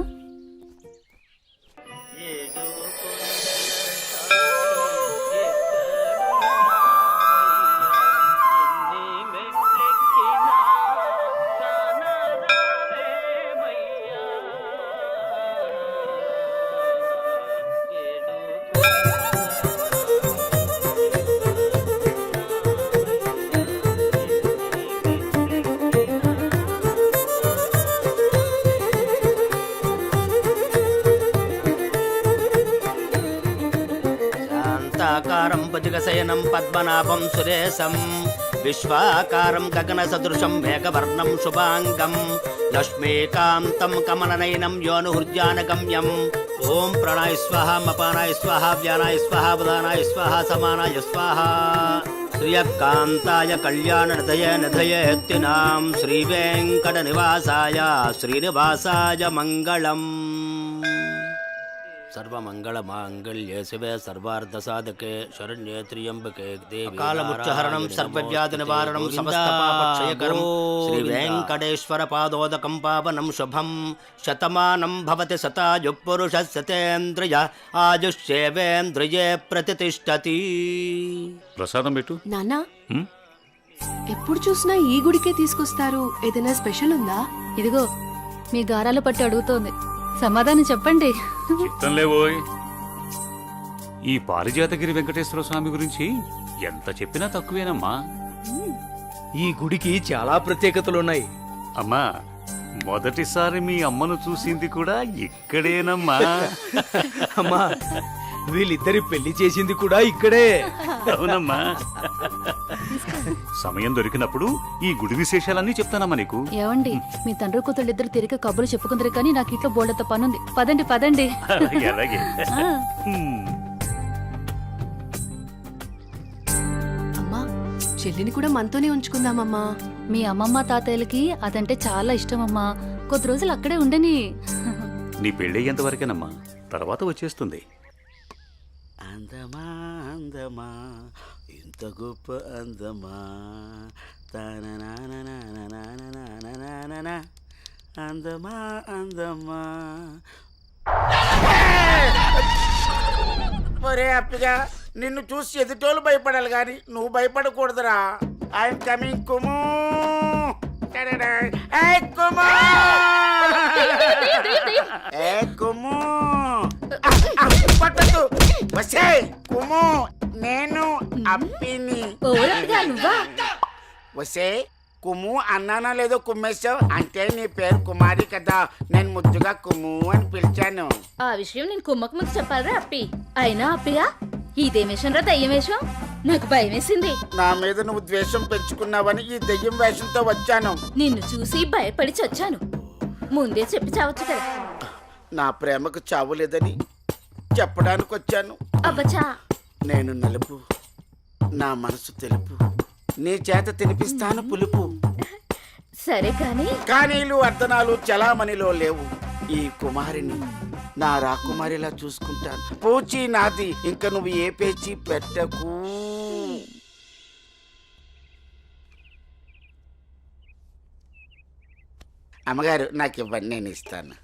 శాంతాకారం భుజగశయనం పద్మనాభం సురేశం విశ్వాకారం గగన సదృశం మేఘవర్ణం శుభాంగం లక్ష్మీకాంతం కమలనయనం యోనుహృద్యానగమ్యం. ఓం ప్రాణాయ స్వాహ, మపానాయ స్వాహ, వ్యానాయ స్వాహ, ఉదానాయ స్వాహ, సమానాయ స్వాహ. శ్రియకాంతాయ కళ్యాణ నిధయేత్తినాం శ్రీవేంకట నివాసాయ శ్రీనివాసాయ మంగళం. సర్వమంగళ మాంగళ్యే శివే సర్వార్థ సాధకే శరణ్యే త్ర్యంబకే దేవి కాలముచ్చహరణం సర్వవ్యాధి నివారణం సమస్త పాపక్షయకరం శ్రీ వెంకటేశ్వర పాదోదకం పావనం శుభం. శతమానం భవతి శతాయు పురుష శతేంద్రియ ఆయుష్యేవేంద్రియే ప్రతిష్టతి. ప్రసాదం పెట్టు. నాన్నా, ఎప్పుడు చూసినా ఈ గుడికే తీసుకొస్తారు. ఏదైనా స్పెషల్ ఉందా? ఇదిగో మీ గారాలు పట్టి అడుగుతోంది, సమాధానం చెప్పండి. చిత్తం లేవోయ్. ఈ పారిజాతగిరి వెంకటేశ్వర స్వామి గురించి ఎంత చెప్పినా తక్కువేనమ్మా. ఈ గుడికి చాలా ప్రత్యేకతలున్నాయి. అమ్మా, మొదటిసారి మీ అమ్మను చూసింది కూడా ఇక్కడేనమ్మా. అమ్మా వీళ్ళిద్దరి పెళ్లి చేసింది కూడా ఇక్కడే. అవునమ్మా. సమయం దొరికినప్పుడు ఈ గుడి విశేషాలన్నీ చెప్తానమ్మా నీకు. ఏవండి మీ తండ్రి కూతుళ్ళు ఇద్దరు తిరిగి కబుర్లు చెప్పుకుందరు కానీ నాకు ఇట్లో బోల్డంత పనుంది. పదండి పదండి. అలాగే అలాగే. ఆ. అమ్మా చెల్లిని కూడా మనతోనే ఉంచుకుందామమ్మా. మీ అమ్మమ్మ తాతయ్యలకి అదంటే చాలా ఇష్టమమ్మా. కొద్ది రోజులు అక్కడే ఉండని. నీ పెళ్ళయ్యేంత వరకేనమ్మా, తర్వాత వచ్చేస్తుంది. అందమా అందమా ఇంత గొప్ప అందమా అందమా అందమా. ఒరే అప్పిగా, నిన్ను చూసి ఎదుటోళ్ళు భయపడాలి కానీ నువ్వు భయపడకూడదురా. I'm coming కుము. కుము పట్టదు. వసే కుము, నేను అప్పిని. వసే కుము అన్నానా లేదో కుమ్మేశావు అంటే నీ పేరు కుమారి కదా, నేను ముద్దుగా కుము అని పిలిచాను. ఆ విషయం నేను కుమ్మకు ముందు చెప్పాలరా అప్పి. అయినా అప్పిగా ఇదేం వేషం రా, దయ్యం వేషం. నాకు భయం వేసింది. నా మీద నువ్వు ద్వేషం పెంచుకున్నావని ఈ దెయ్యం వేషంతో వచ్చాను. నిన్ను చూసి భయపడి చచ్చాను. ముందే చెప్పి చావచ్చు కదా. నా ప్రేమకు చావు లేదని చెప్పడానికి వచ్చాను. అబ్బచా, నేను నలుపు, నా మనసు తెలుపు, నీ చేత తినిపిస్తాను పులుపు. సరే కానీ కానీలు అర్ధనాలు చలామణిలో లేవు. ఈ కుమారిని నా రాకుమారిలా చూసుకుంటాను. పూచి నాది, ఇంక నువ్వు ఏ పేచి పెట్టకు. అమ్మగారు నాకు ఇవ్వండి, నేను ఇస్తాను.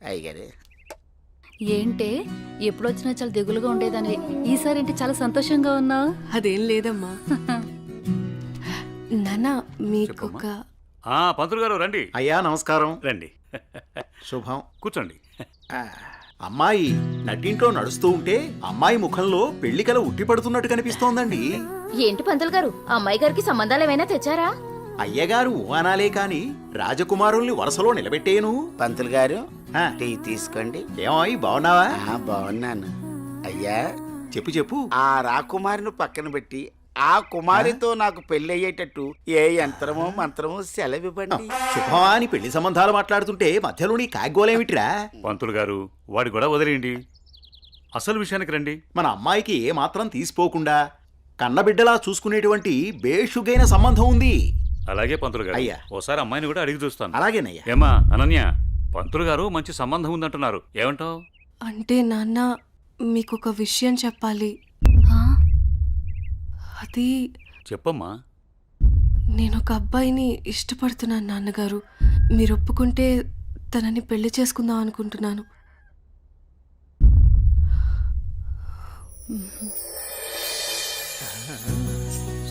అయ్యగారు ఏంటే ఎప్పుడొచ్చినా చాలా దిగులుగా ఉండేదాన్ని, ఈసారి ఏంటి చాలా సంతోషంగా ఉన్నావు? అదేం లేదమ్మా. నాన్న మీకొక పంతులు గారు రండి. అయ్యా నమస్కారం. రండి, శుభం. కూర్చోండి. అమ్మాయి నట్టింట్లో నడుస్తూ ఉంటే అమ్మాయి ముఖంలో పెళ్లి కల ఉట్టి పడుతున్నట్టు కనిపిస్తోందండి. ఏంటి పంతులు గారు, అమ్మాయి గారికి సంబంధాలు ఏమైనా తెచ్చారా? అయ్యగారు అనాలే కాని రాజకుమారుల్ని వరుసలో నిలబెట్టేను. పంతులు గారు టీ తీసుకోండి. ఏమాయి బాగున్నావా? బాగున్నాను. అయ్యా చెప్పు చెప్పు. ఆ రాకుమారిని పక్కన పెట్టి ఆ కుమారితో నాకు పెళ్లి అయ్యేటట్టు ఏ యంత్రమో మంత్రమో సెలవివ్వండి. శుభమా అని పెళ్లి సంబంధాలు మాట్లాడుతుంటే మధ్యలో నీ కాగ్గోలేమిట్రా? పంతులు గారు వాడి కూడా వదిలేయండి, అసలు విషయానికి రండి. మన అమ్మాయికి ఏ మాత్రం తీసిపోకుండా కన్నబిడ్డలా చూసుకునేటువంటి బేషుగైన సంబంధం ఉంది. అలాగే పంతులు గారు, అయ్యా. ఓసారి అమ్మాయిని కూడా అడిగి చూస్తాను. అలాగేనయ్యా. ఏమా అనన్య, పంతులు గారు మంచి సంబంధం ఉందంటున్నారు, ఏమంటావు? అంటే నాన్న మీకొక విషయం చెప్పాలి. అది చెప్పమ్మా. నేను ఒక అబ్బాయిని ఇష్టపడుతున్నాను నాన్నగారు. మీరు ఒప్పుకుంటే తనని పెళ్లి చేసుకుందాం అనుకుంటున్నాను.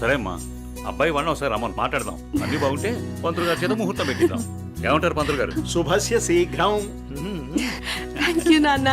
సరే అమ్మా, అబ్బాయి వాళ్ళని ఒకసారి రమ్మని మాట్లాడదాం. అన్ని బాగుంటే పంతులు గారి చేత ముహూర్తం పెట్టిద్దాం. ఏమంటారు పంతులు గారు? శుభస్య శీఘ్రం. థ్యాంక్ యూ నాన్న.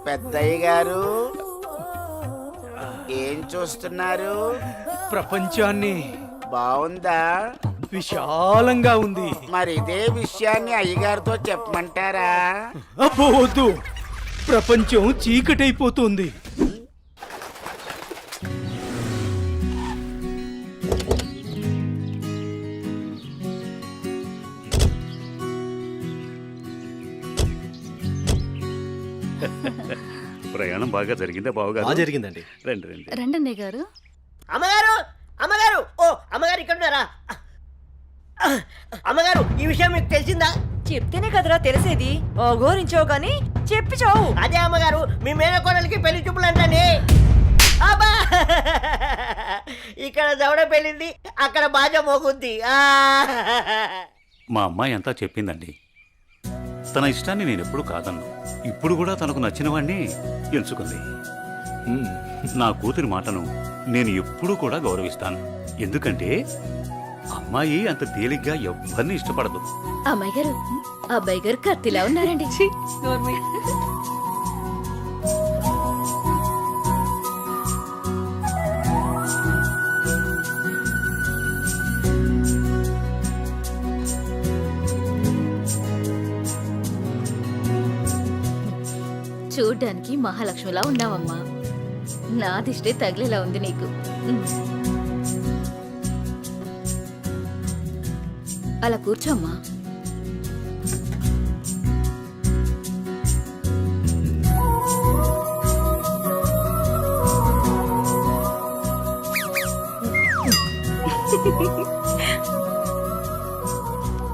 పెద్దయ్య గారు ఏం చూస్తున్నారు? ప్రపంచాన్ని. బాగుందా? విశాలంగా ఉంది. మరి ఇదే విషయాన్ని అయ్యగారితో చెప్పమంటారా? అబ్బో వద్దు, ప్రపంచం చీకటైపోతుంది. ప్రయాణం బాగా జరిగిందా బావగారు? జరిగిందండి. రండి రండి. రండి గారు. అమ్మగారు, అమ్మగారు, ఓ అమ్మగారు ఇక్కడ ఉన్నారా? అమ్మగారు, ఈ విషయం మీకు తెలిసిందా? చెప్తేనే కదరా తెలిసేది. ఓగోరించావు గాని చెప్పి చావు. అదే అమ్మగారు, మీ మేనకోడలికి పెళ్లి చూపులు అంటండి. అబ్బా ఇక్కడ దవడ పెళ్ళింది, అక్కడ బాజా మోగుద్ది. మా అమ్మాయి అంతా చెప్పిందండి. తన ఇష్టాన్ని నేను ఎప్పుడు కాదన్ను. ఇప్పుడు కూడా తనకు నచ్చిన వాడిని ఎంచుకుంది. నా కూతురి మాటను నేను ఎప్పుడూ కూడా గౌరవిస్తాను. ఎందుకంటే అమ్మాయి అంత తేలిగ్గా ఎవ్వరిని ఇష్టపడదు. అమ్మాయి గారు, అబ్బాయి గారు కత్తిలా ఉన్నారండి. చూడ్డానికి మహాలక్ష్మిలా ఉన్నావమ్మా. నా దిష్టే తగిలేలా ఉంది నీకు. అలా కూర్చోమ్మా.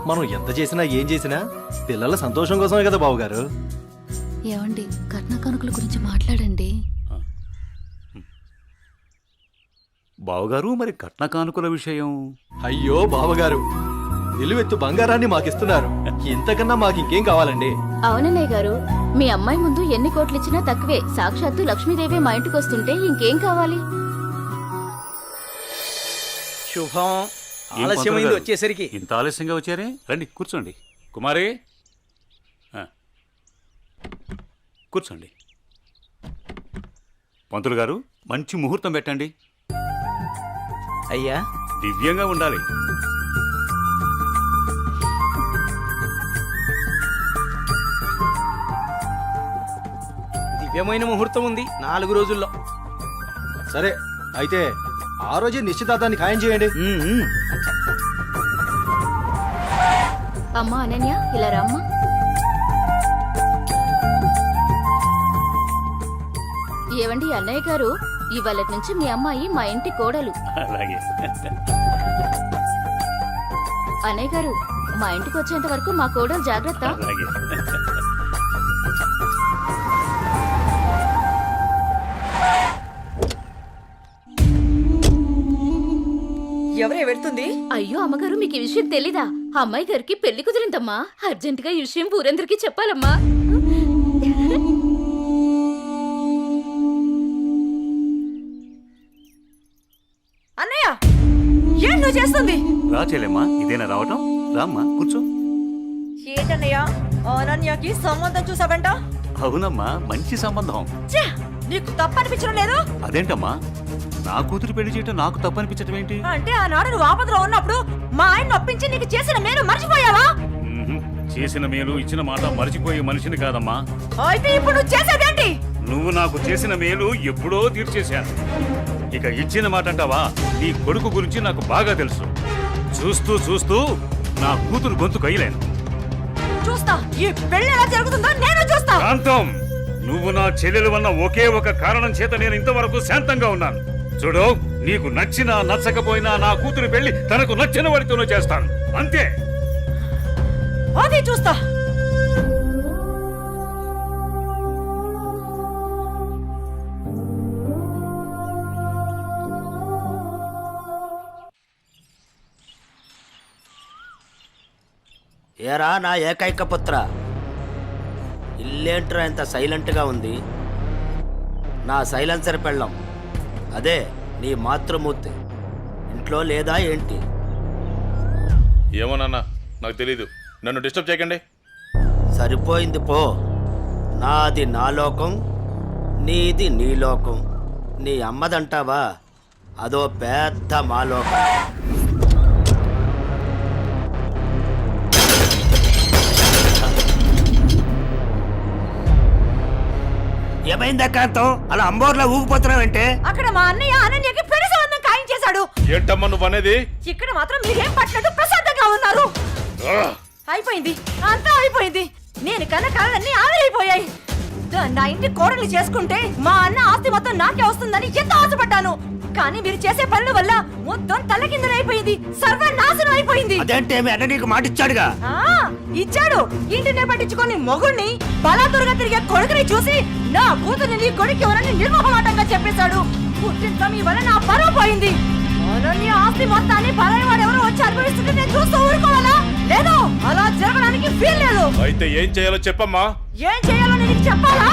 మనం ఎంత చేసినా ఏం చేసినా పిల్లల సంతోషం కోసమే కదా బావగారు. ఏమండి, కట్న కానుకల గురించి మాట్లాడండి. బావగారు, మరి కట్న కానుకల విషయం? అయ్యో బావగారు, నిలువెత్తు బంగారాన్ని మాకిస్తున్నారు. ఇంతకన్నా మాకు ఇంకేం కావాలండి? అవునన్నయ్య గారు, మీ అమ్మాయి ముందు ఎన్ని కోట్లు ఇచ్చినా తక్కువే. సాక్షాత్తు లక్ష్మీదేవి మా ఇంటికి వస్తుంటే ఇంకేం కావాలి? శుభం. ఏం ఆలస్యమైంది పంతులు గారు? వచ్చేసరికి. ఇంత ఆలస్యంగా వచ్చారే? రండి కూర్చోండి. కుమారి, కూర్చోండి. పంతులు గారు, మంచి ముహూర్తం పెట్టండి. అయ్యా, దివ్యంగా ఉండాలి. దివ్యమైన ముహూర్తం ఉంది 4 రోజుల్లో. సరే అయితే ఆ రోజే నిశ్చితార్థాన్ని ఖాయం చేయండి. అమ్మా అనన్య, ఇలా రామ్మా. ఏవండి అన్నయ్య గారు, ఇవాళ నుంచి మీ అమ్మాయి మా ఇంటి కోడలు. అలాగే. అన్నయ్య గారు, మా ఇంటికి వచ్చేంత వరకు మా కోడలు జాగ్రత్త. అలాగే. ఎవరే వెళ్తుంది? అయ్యో అమ్మగారు, మీకు ఈ విషయం తెలీదా? అమ్మాయి గారికి పెళ్లి కుదిరిందమ్మా. అర్జెంటుగా ఈ విషయం ఊరందరికీ చెప్పాలమ్మా. అన్నయ్య, ఏం నువ్వు చేస్తుంది? రా చెల్లెమ్మా, ఇదేనా రావటం? రామ్మా కూర్చో. ఏంటన్నయ్య, అనన్యకి సంబంధం చూసావంట? అవునమ్మా, మంచి సంబంధం. ఛే, నీకు తప్పనిపించడం లేదు? అదేంటమ్మా, నా కూతురు పెళ్లి చేయటం నాకు తప్పనిపించటం ఏంటి? అంటే ఆనాడు నువ్వు ఆపదలో ఉన్నప్పుడు మా ఆయన ఒప్పించి నీకు చేసిన మేలు మర్చిపోయావా? చేసిన మేలు ఇచ్చిన మాట మర్చిపోయే మనిషిని కాదమ్మా. అయితే ఇప్పుడు నువ్వు చేసేదేంటి? నువ్వు నాకు చేసిన మేలు ఎప్పుడో తీర్చేశాను. ఇక ఇచ్చిన మాట అంటావా? నీ కొడుకు గురించి నాకు బాగా తెలుసు. చూస్తూ చూస్తూ నా కూతురు గొంతు కయ్యలేను. చూస్తా, ఈ పెళ్లి ఎలా జరుగుతుందో నేను చూస్తా. శాంతం, నువ్వు నా చెల్లెలు వల్ల ఒకే ఒక కారణం చేత నేను ఇంతవరకు శాంతంగా ఉన్నాను. చూడు, నీకు నచ్చినా నచ్చకపోయినా నా కూతురు పెళ్లి తనకు నచ్చిన వాడితోనే చేస్తాను, అంతే. అది చూస్తా. ఏరా నా ఏకైక పుత్ర, ఇల్లేంట్రా ఇంత సైలెంట్గా ఉంది? నా సైలెన్సర్ పెళ్ళం, అదే నీ మాతృమూర్తి ఇంట్లో లేదా ఏంటి? ఏమోనన్నా, నాకు తెలీదు. నన్ను డిస్టర్బ్ చేయకండి. సరిపోయింది పో. నాది నా లోకం, నీది నీ లోకం. నీ అమ్మదంటావా? అదో పెద్ద మా లోకం. ఏమైందా కాంతం, అలా అంబోర్లా ఊగిపోతున్నావంటే? అక్కడ మా అన్నయ్య అనన్యకి పెళ్లి సంబంధం ఖాయం చేశాడు. ఏంటమ్మా నువ్వు అనేది? ఇక్కడ మాత్రం మీరేం పట్టినట్టు ప్రశాంతంగా ఉన్నారు. అయిపోయింది, అంతా అయిపోయింది. నేను కన్న కళలన్నీ ఆవిరైపోయాయి. నా ఇంటి కోడలు చేసుకుంటే మా అన్న ఆస్తి మొత్తం నాకే వస్తుందని ఎంత ఆశపడ్డాను. కానీ మీరు చేసే పనుల వల్ల మొత్తం తలకిందులైపోయింది, సర్వనాశనం అయిపోయింది. అదేంటే మీ అన్న నీకు మాట ఇచ్చాడుగా? ఇచ్చాడు. ఇంటినే పట్టించుకొని మొగుణ్ణి బలాదురుగా తిరిగే కొడుకుని చూసి నా కూతుర్ని నీ కొడుకు ఎవరని నిర్మోహమాటంగా చెప్పేశాడు. పుట్టింత మీ వల్ల నా పరువు పోయింది. అనన్య ఆస్తి మొత్తాన్ని పరాయి వాడు ఎవరో వచ్చి అనుభవిస్తుంటే నేను చూస్తూ ఊరుకోవాలా? లేదు, అలా జరగడానికి వీల్లేదు. అయితే ఏం చేయాలో చెప్పమ్మా. ఏం చేయాలో నేను చెప్పాలా?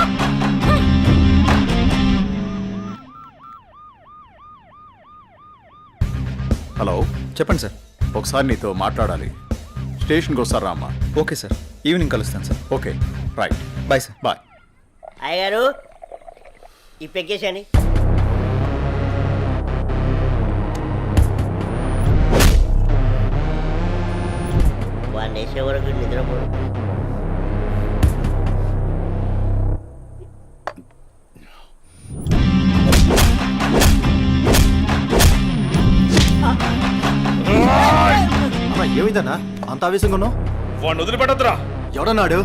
హలో, చెప్పండి సార్. ఒకసారి నీతో మాట్లాడాలి. స్టేషన్కి వస్తారా అమ్మా? ఓకే సార్, ఈవినింగ్ కలుస్తాను sir. Okay, right. Bye sir. Bye. అయ్యగారు ఈ పెక్కేసాని. వాడిని వేసే వరకు నిద్రపోడు. ఏమైందన్నా అంత ఆవేశంగా ఉన్నావు? వాడిని వదిలిపెట్టద్దురా. ఎవడన్నాడు?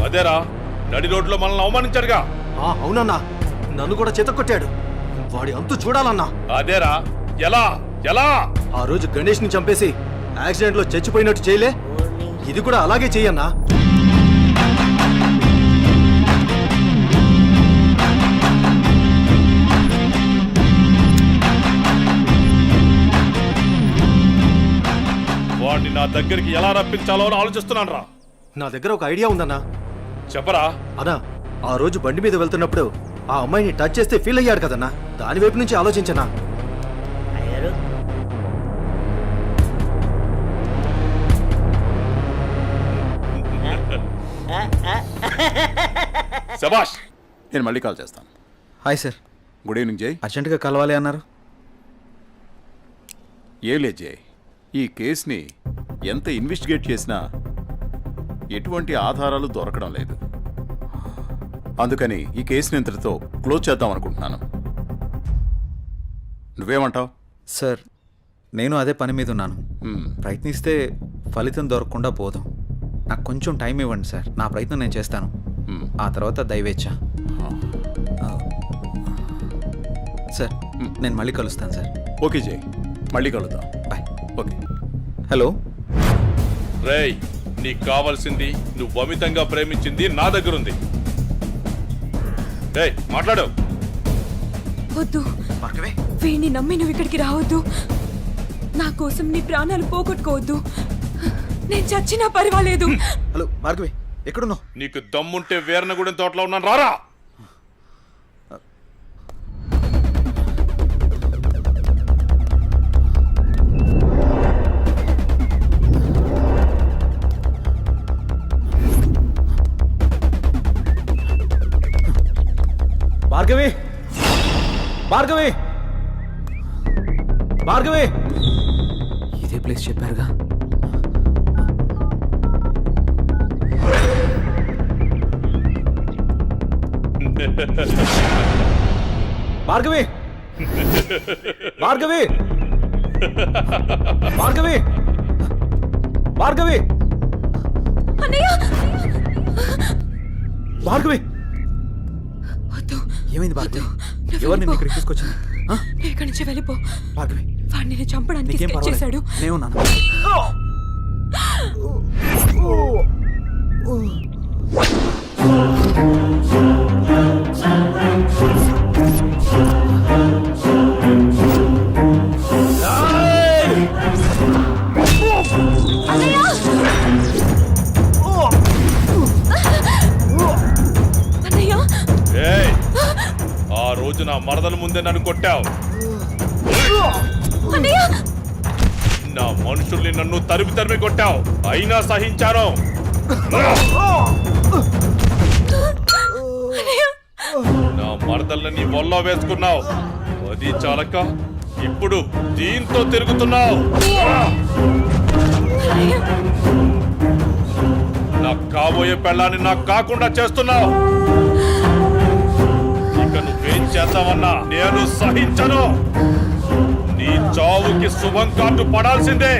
అదేరా, నడి రోడ్లో మనల్ని అవమానించాడుగా. అవునన్నా, నన్ను కూడా చేతకొట్టాడు. వాడి అంతు చూడాలన్నా. అదేరా, ఎలా ఎలా? ఆ రోజు గణేష్ ని చంపేసి యాక్సిడెంట్ లో చచ్చిపోయినట్టు చేయలే, ఇది కూడా అలాగే చెయ్యన్నా. వాడిని నా దగ్గరికి ఎలా రప్పించాలో అని ఆలోచిస్తున్నాను రా. నా దగ్గర ఒక ఐడియా ఉందన్నా. చెప్పరా. అన్నా, ఆ రోజు బండి మీద వెళ్తున్నప్పుడు ఆ అమ్మాయిని టచ్ చేస్తే ఫీల్ అయ్యాడు కదన్నా, దాని వైపు నుంచి ఆలోచించనా. అయ్యగారు శభాష్. నేను మళ్ళీ కాల్ చేస్తాను. Hi sir. గుడ్ ఈవినింగ్ జై. అర్జెంటుగా కలవాలి అన్నారు. ఏం లేదు జై, ఈ కేసుని ఎంత ఇన్వెస్టిగేట్ చేసినా ఎటువంటి ఆధారాలు దొరకడం లేదు. అందుకని ఈ కేసుని ఇంతటితో క్లోజ్ చేద్దాం అనుకుంటున్నాను. నువ్వేమంటావు? సార్, నేను అదే పని మీద ఉన్నాను. ప్రయత్నిస్తే ఫలితం దొరకకుండా పోదాం. నాకు కొంచెం టైం ఇవ్వండి సార్, నా ప్రయత్నం నేను చేస్తాను. ఆ తర్వాత దైవేచ్ఛ. సార్, నేను మళ్ళీ కలుస్తాను సార్. ఓకే జై, మళ్ళీ కలుద్దాం. బాయ్. ఓకే. హలో రేయ్, నీకు కావాల్సింది నువ్వు అమితంగా ప్రేమించింది నా దగ్గరుంది. రేయ్, మాట్లాడు. వద్దు, వీడిని నమ్మి నువ్వు ఇక్కడికి రావద్దు. నా కోసం నీ ప్రాణాలు పోగొట్టుకోవద్దు. నేను చచ్చినా పర్వాలేదు. హలో భార్గవి, ఎక్కడున్నావు? నీకు దమ్ముంటే వీరనగూడెం తోటలో ఉన్నాను, రారా. భార్గవి, భార్గవి, భార్గవి. ఇదే ప్లేస్ చెప్పారుగా. భార్గవి, భార్గవి, భార్గవి, భార్గవి, భార్గవి. ఏమైంది భార్గవి? ఎవరు నిన్ను ఇక్కడికి తీసుకొచ్చింది? ఇక్కడి నుంచి వెళ్ళిపో భార్గవి. వాడిని నేను చంపడానికి నీకేం స్కెచ్ చేశాడు. నేనున్నాను. ఏయ్, ఆ రోజు నా మరదల ముందే నన్ను కొట్టావు. నా మనుషుల్ని నన్ను తరిమి తరిమి కొట్టావు, అయినా సహించాను. నా మరదల్ని నీ ఒళ్ళో వేసుకున్నావు, అది చాలక ఇప్పుడు దీంతో తిరుగుతున్నావు. నాకు కాబోయే పెళ్ళాన్ని నాకు కాకుండా చేస్తున్నావు. ఇక నువ్వేం చేద్దామన్నా నేను సహించను. నీ చావుకి శుభం కార్డు పడాల్సిందే.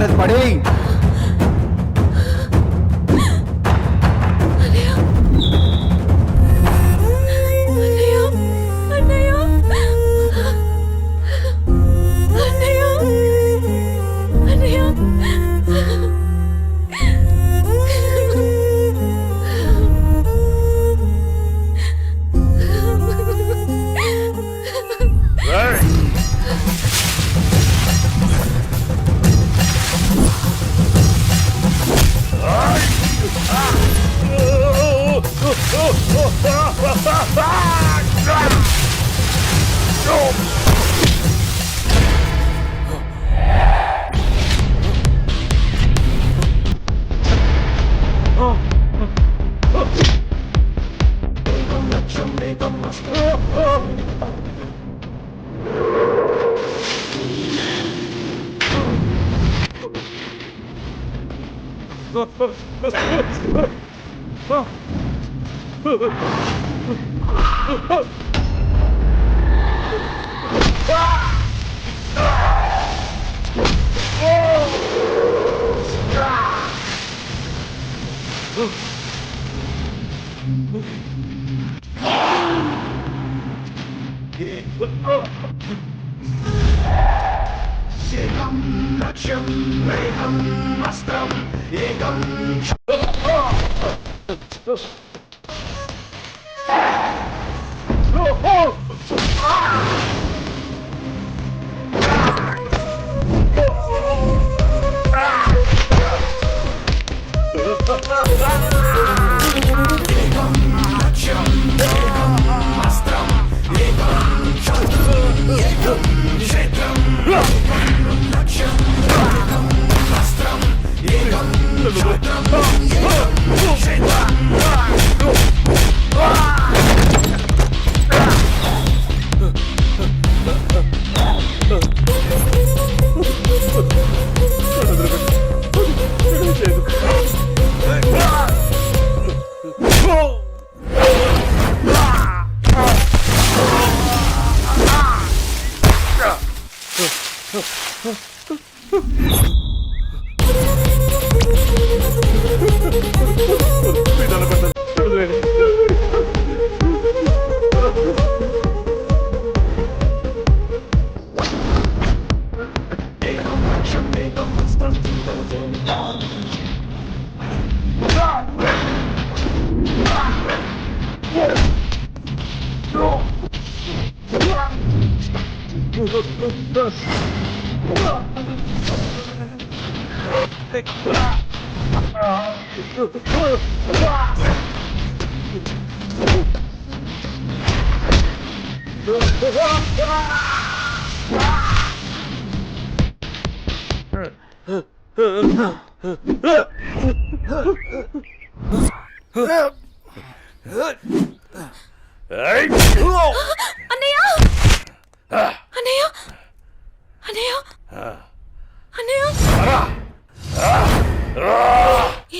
తీసుకుని అది పడేయి.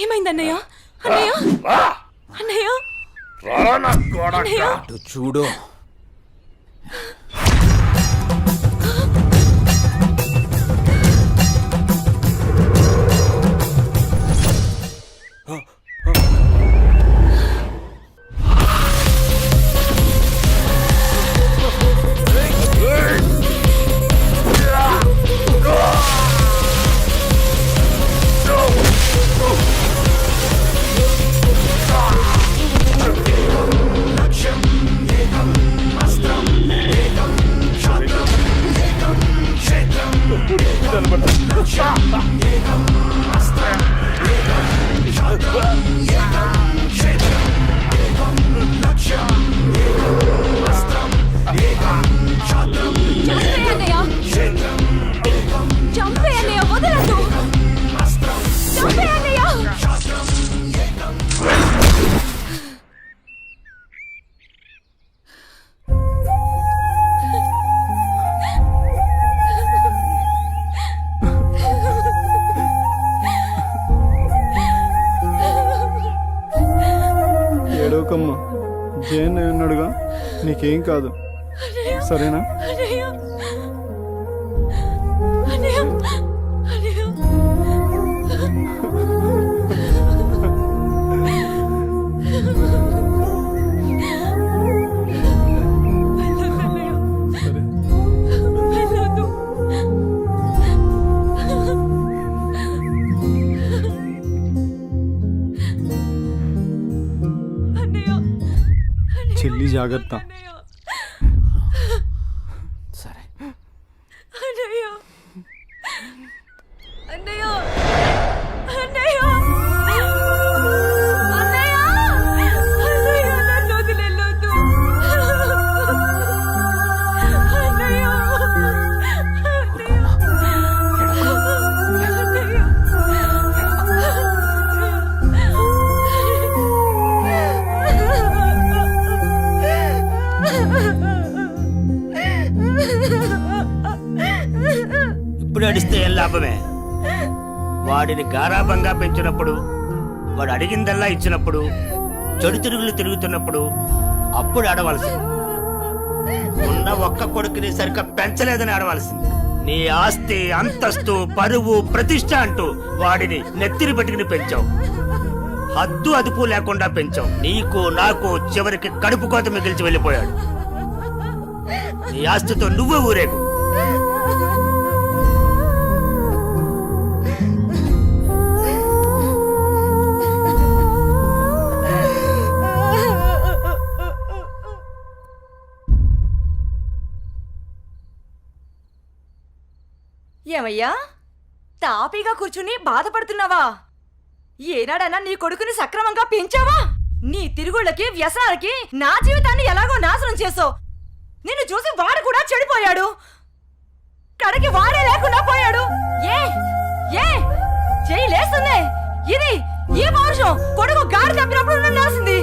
ఏమైందన్నయ్య? అన్నయ్య అన్నయ్య చూడు ఏడవకమ్మా, జయన్ ఉన్నాడుగా, నీకేం కాదు, సరేనా? అన్నయ్య చెల్లి జాగ్రత్త. సరే. అన్నయ్య అన్నయ్య అన్నయ్య అన్నయ్య అన్నయ్య నన్ను వదిలేయొద్దు. అన్నయ్య ఇప్పుడు అడిస్తే ఏం లాభమే? వాడిని గారాబంగా పెంచినప్పుడు, వాడు అడిగిందల్లా ఇచ్చినప్పుడు, చెడు తిరుగులు తిరుగుతున్నప్పుడు అప్పుడు ఆడవలసింది. ఉన్న ఒక్క కొడుకుని సరిగ్గా పెంచలేదని ఆడవలసింది. నీ ఆస్తి, అంతస్తు, పరువు, ప్రతిష్ట అంటూ వాడిని నెత్తిని పెట్టుకుని పెంచావు. హద్దు అదుపు లేకుండా పెంచావు. నీకు నాకు చివరికి కడుపు కోత మిగిల్చి వెళ్ళిపోయాడు. నీ ఆస్తితో నువ్వే ఊరేగు. ఏమయ్యా, తాపీగా కూర్చుని బాధపడుతున్నావా? ఏనాడన్నా నీ కొడుకుని సక్రమంగా పెంచావా? నీ తిరుగుళ్ళకి, వ్యసనాలకి నా జీవితాన్ని ఎలాగో నాశనం చేసావు. నిన్ను చూసి వాడు కూడా చెడిపోయాడు. కడకి వాడే లేకుండా పోయాడు. ఏ ఏ చెయ్యి లేస్తుంది. ఇది ఈ పౌరుషం కొడుకు గాడి తప్పినప్పుడు ఉండాల్సింది.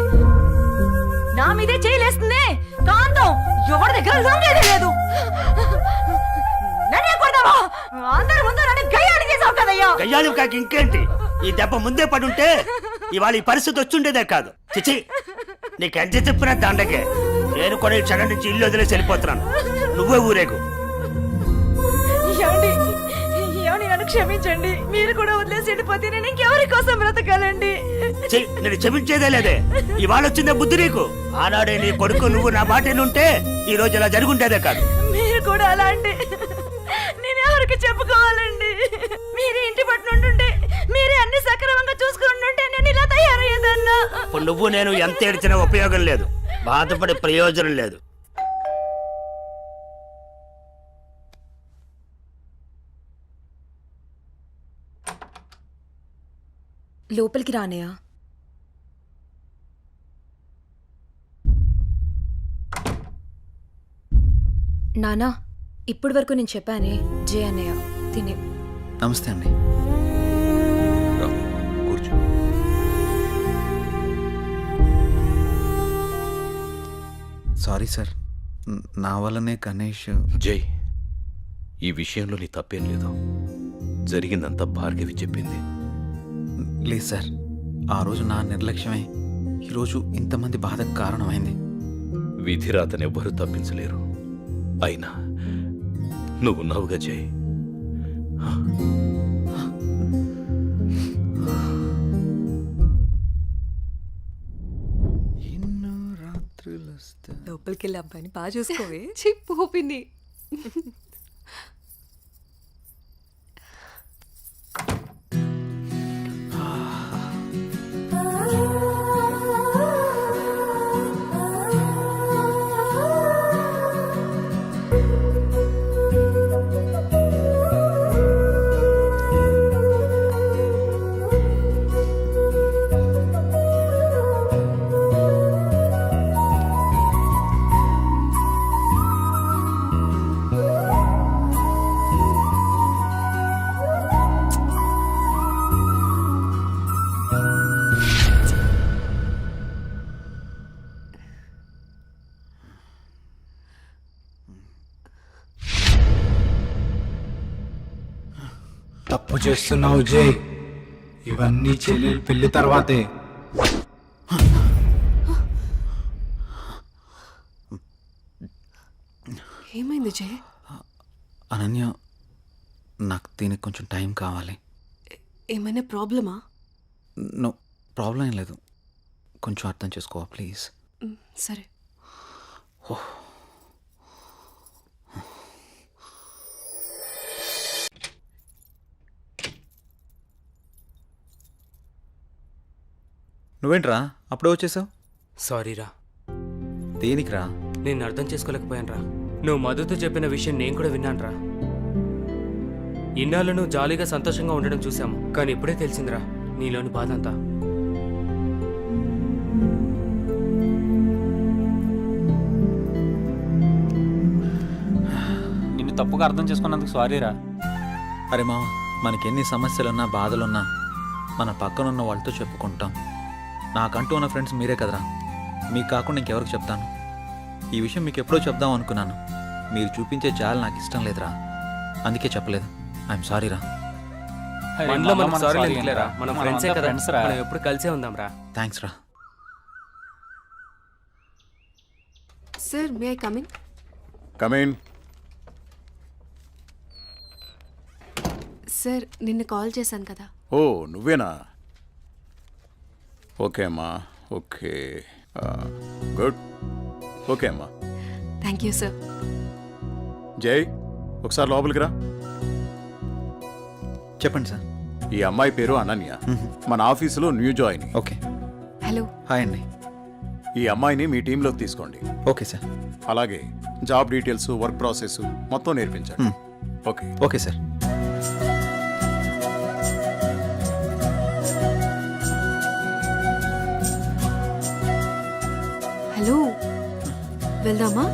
నా మీదే చెయ్యి లేస్తుంది. కాంతం ఎవరి దగ్గర లొంగేదే లేదు. నన్నే కొడతావా? అందరి ముందు నన్ను గయ్యాడి చేసావు కదయ్యా. గయ్యాలి కాక ఇంకేంటి? ఈ దెబ్బ ముందే పడుంటే ఇవాళ ఈ పరిస్థితి వచ్చుండేదే కాదు. చిచి, నీకు ఎంత చెప్పినా దండగే. నేను కూడా ఈ క్షణం నుంచి ఇల్లు వదిలేసి వెళ్ళిపోతున్నాను. నువ్వే ఊరేగు. ఏమండి, నన్ను క్షమించండి. మీరు కూడా వదిలేసి వెళ్ళిపోతే నేను ఇంకెవరి కోసం బ్రతకాలండి? నేను క్షమించేదే లేదే. ఇవాళ వచ్చిందే బుద్ధి నీకు. ఆనాడే నీ కొడుకు నువ్వు నా మాట ఉంటే ఈ రోజు ఇలా జరుగుంటేదే కాదు. మీరు కూడా అలా అంటే నేను ఎవరికి చెప్పుకోవాలండి? మీరే ఇంటి పట్టునుంటుంటే, మీరే అన్ని సక్రమంగా చూసుకుంటుంటే నేను ఇలా తయారయ్యేదన్నా. ఇప్పుడు నువ్వు నేను ఎంత ఏడ్చినా ఉపయోగం లేదు. బాధపడే ప్రయోజనం లేదు. లోపలికి రానయ్యా. నానా, ఇప్పటి వరకు నేను చెప్పానే జే అన్నయ్య తినే. నమస్తే అండి. కూర్చో. సారీ సార్, నా వల్లనే గణేష్. జై, ఈ విషయంలో నీ తప్పేం లేదు. జరిగిందంతా భార్గవి చెప్పింది. లేదు సార్, ఆ రోజు నా నిర్లక్ష్యమే ఈరోజు ఇంతమంది బాధకు కారణమైంది. విధిరాతనెవ్వరూ తప్పించలేరు. అయినా నువ్వున్నావుగా జై. లోపలికి వెళ్ళి అబ్బాయిని బాగా చూసుకోవే. చెప్పు పిన్ని. తప్పు చేస్తున్నావు జై. ఇవన్నీ చెల్లెలు పెళ్లి తర్వాతే. ఏమైంది జై? అనన్య, నాకు దీనికి కొంచెం టైం కావాలి. ఏమైనా ప్రాబ్లమా? నో ప్రాబ్లం ఏం లేదు. కొంచెం అర్థం చేసుకోవా ప్లీజ్? సరే. నువ్వేంట్రా అప్పుడే వచ్చేసావు? సారీరా, దేనికిరా? నేను అర్థం చేసుకోలేకపోయాను రా. నువ్వు మధుతో చెప్పిన విషయం నేను కూడా విన్నాను రా. ఇన్నాళ్ళు నువ్వు జాలీగా సంతోషంగా ఉండడం చూసాము, కానీ ఇప్పుడే తెలిసిందిరా నీలోని బాధ అంతా. నిన్ను తప్పుగా అర్థం చేసుకున్నందుకు సారీరా. అరే మామ, మనకెన్ని సమస్యలున్నా బాధలున్నా మన పక్కనున్న వాళ్ళతో చెప్పుకుంటాం. నాకంటూ ఉన్న ఫ్రెండ్స్ మీరే కదరా. మీకు కాకుండా ఇంకెవరికి చెప్తాను? ఈ విషయం మీకు ఎప్పుడో చెప్దాం అనుకున్నాను. మీరు చూపించే జాలి నాకు ఇష్టం లేదురా, అందుకే చెప్పలేదు. ఐఎమ్ సారీ రా. మనలో మనకు సారీ లేదులేరా, మనం ఫ్రెండ్సే కదా, మనం ఎప్పుడు కలిసే ఉందాం రా. థ్యాంక్స్ రా. Sir, may I come in? Come in. Sir, నిన్న కాల్ చేశాను కదా. ఓ నువ్వేనా? ఓకే అమ్మా, ఓకే, గుడ్. ఓకే అమ్మా. Thank you sir. జై, ఒకసారి లోపలికి రా. చెప్పండి సార్. ఈ అమ్మాయి పేరు అనన్య, మన ఆఫీసులో new join. Okay. Hello. Hi అండి. ఈ అమ్మాయిని మీ టీంలోకి తీసుకోండి. Okay sir. అలాగే జాబ్ డీటెయిల్స్, వర్క్ ప్రాసెస్ మొత్తం నేర్పించండి. ఓకే. Okay sir. హలో, వెళ్దామా?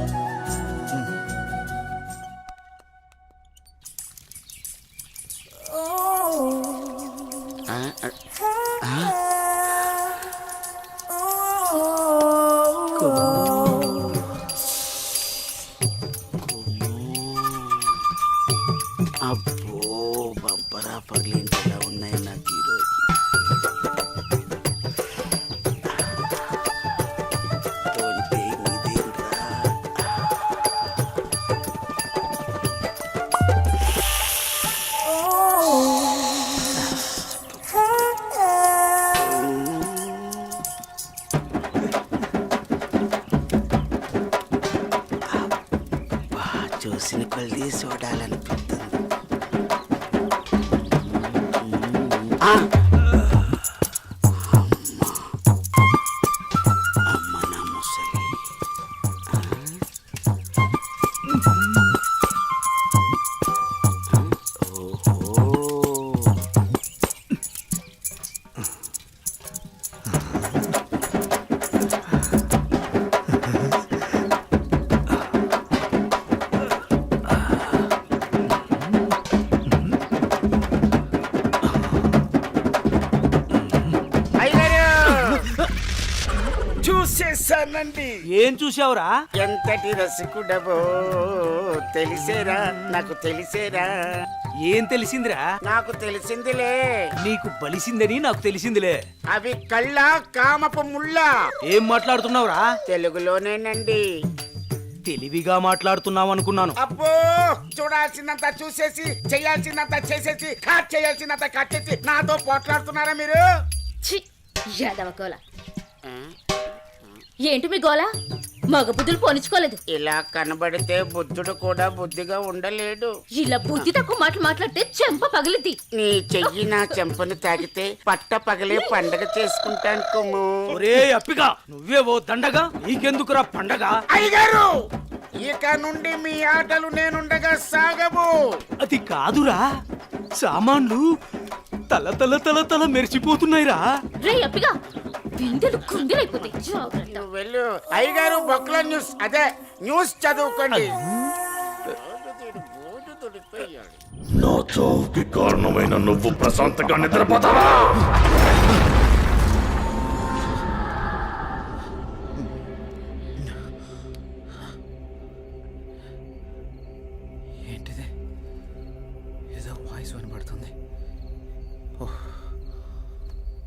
అబ్బో, బంపరా పగిలింటి ఎలా ఉన్నాయి నాకు ఈరోజు. చూసిన కొద్ది చూడాలనిపిస్తుంది. అమ్మ నా ముసలి. చూసేసానండి. ఏం చూసావురా? ఎంతటి రసికుడవో తెలిసేరా, నాకు తెలిసేరా. ఏం తెలిసిందిరా? నాకు తెలిసిందిలే. నీకు బలిసిందని నాకు తెలిసిందిలే. అవి కళ్ళ కామపు ముళ్ళ. ఏం మాట్లాడుతున్నావురా? తెలుగులోనేనండి. తెలివిగా మాట్లాడుతున్నావు అనుకున్నాను. అబ్బో, చూడాల్సిందంతా చూసేసి, చేయాల్సిందంతా చేసేసి, కట్ చేయాల్సిందంతా కట్ చేసి నాతో పోట్లాడుతున్నారా మీరు? ఏంటి మీ గోల? మగ బుద్ధులు పోనిచ్చుకోలేదు. ఇలా కనబడితే బుద్ధుడు కూడా బుద్ధిగా ఉండలేడు. ఇలా బుద్ధి తక్కువ మాటలు మాట్లాడితే చెంప పగిలిద్ది. నీ చెయ్యి నా చెంపను తాకితే పట్ట పగలే పండగ చేసుకుంటాను కుమ్ము. ఒరే అప్పిగా, నువ్వే ఓ దండగా, నీకెందుకురా పండగ? అయ్యగారు, ఇక నుండి మీ ఆటలు నేనుండగా సాగవు. అది కాదురా, సామాన్లు తల తల తల తల మెరిసిపోతున్నాయిరా. రే అప్పిగా, బిందెలు కుంగిరైపోతాయి. జాగ్రత్త. నువ్వు వెళ్ళు. అయ్యగారు, బొక్కల న్యూస్, అదే న్యూస్ చదువుకోండి. నా చావుకి కారణమైన నువ్వు ప్రశాంతంగా నిద్రపోతావా? ఏంటిది? ఏదో వాయిస్ వినబడుతుంది. ఓహ్.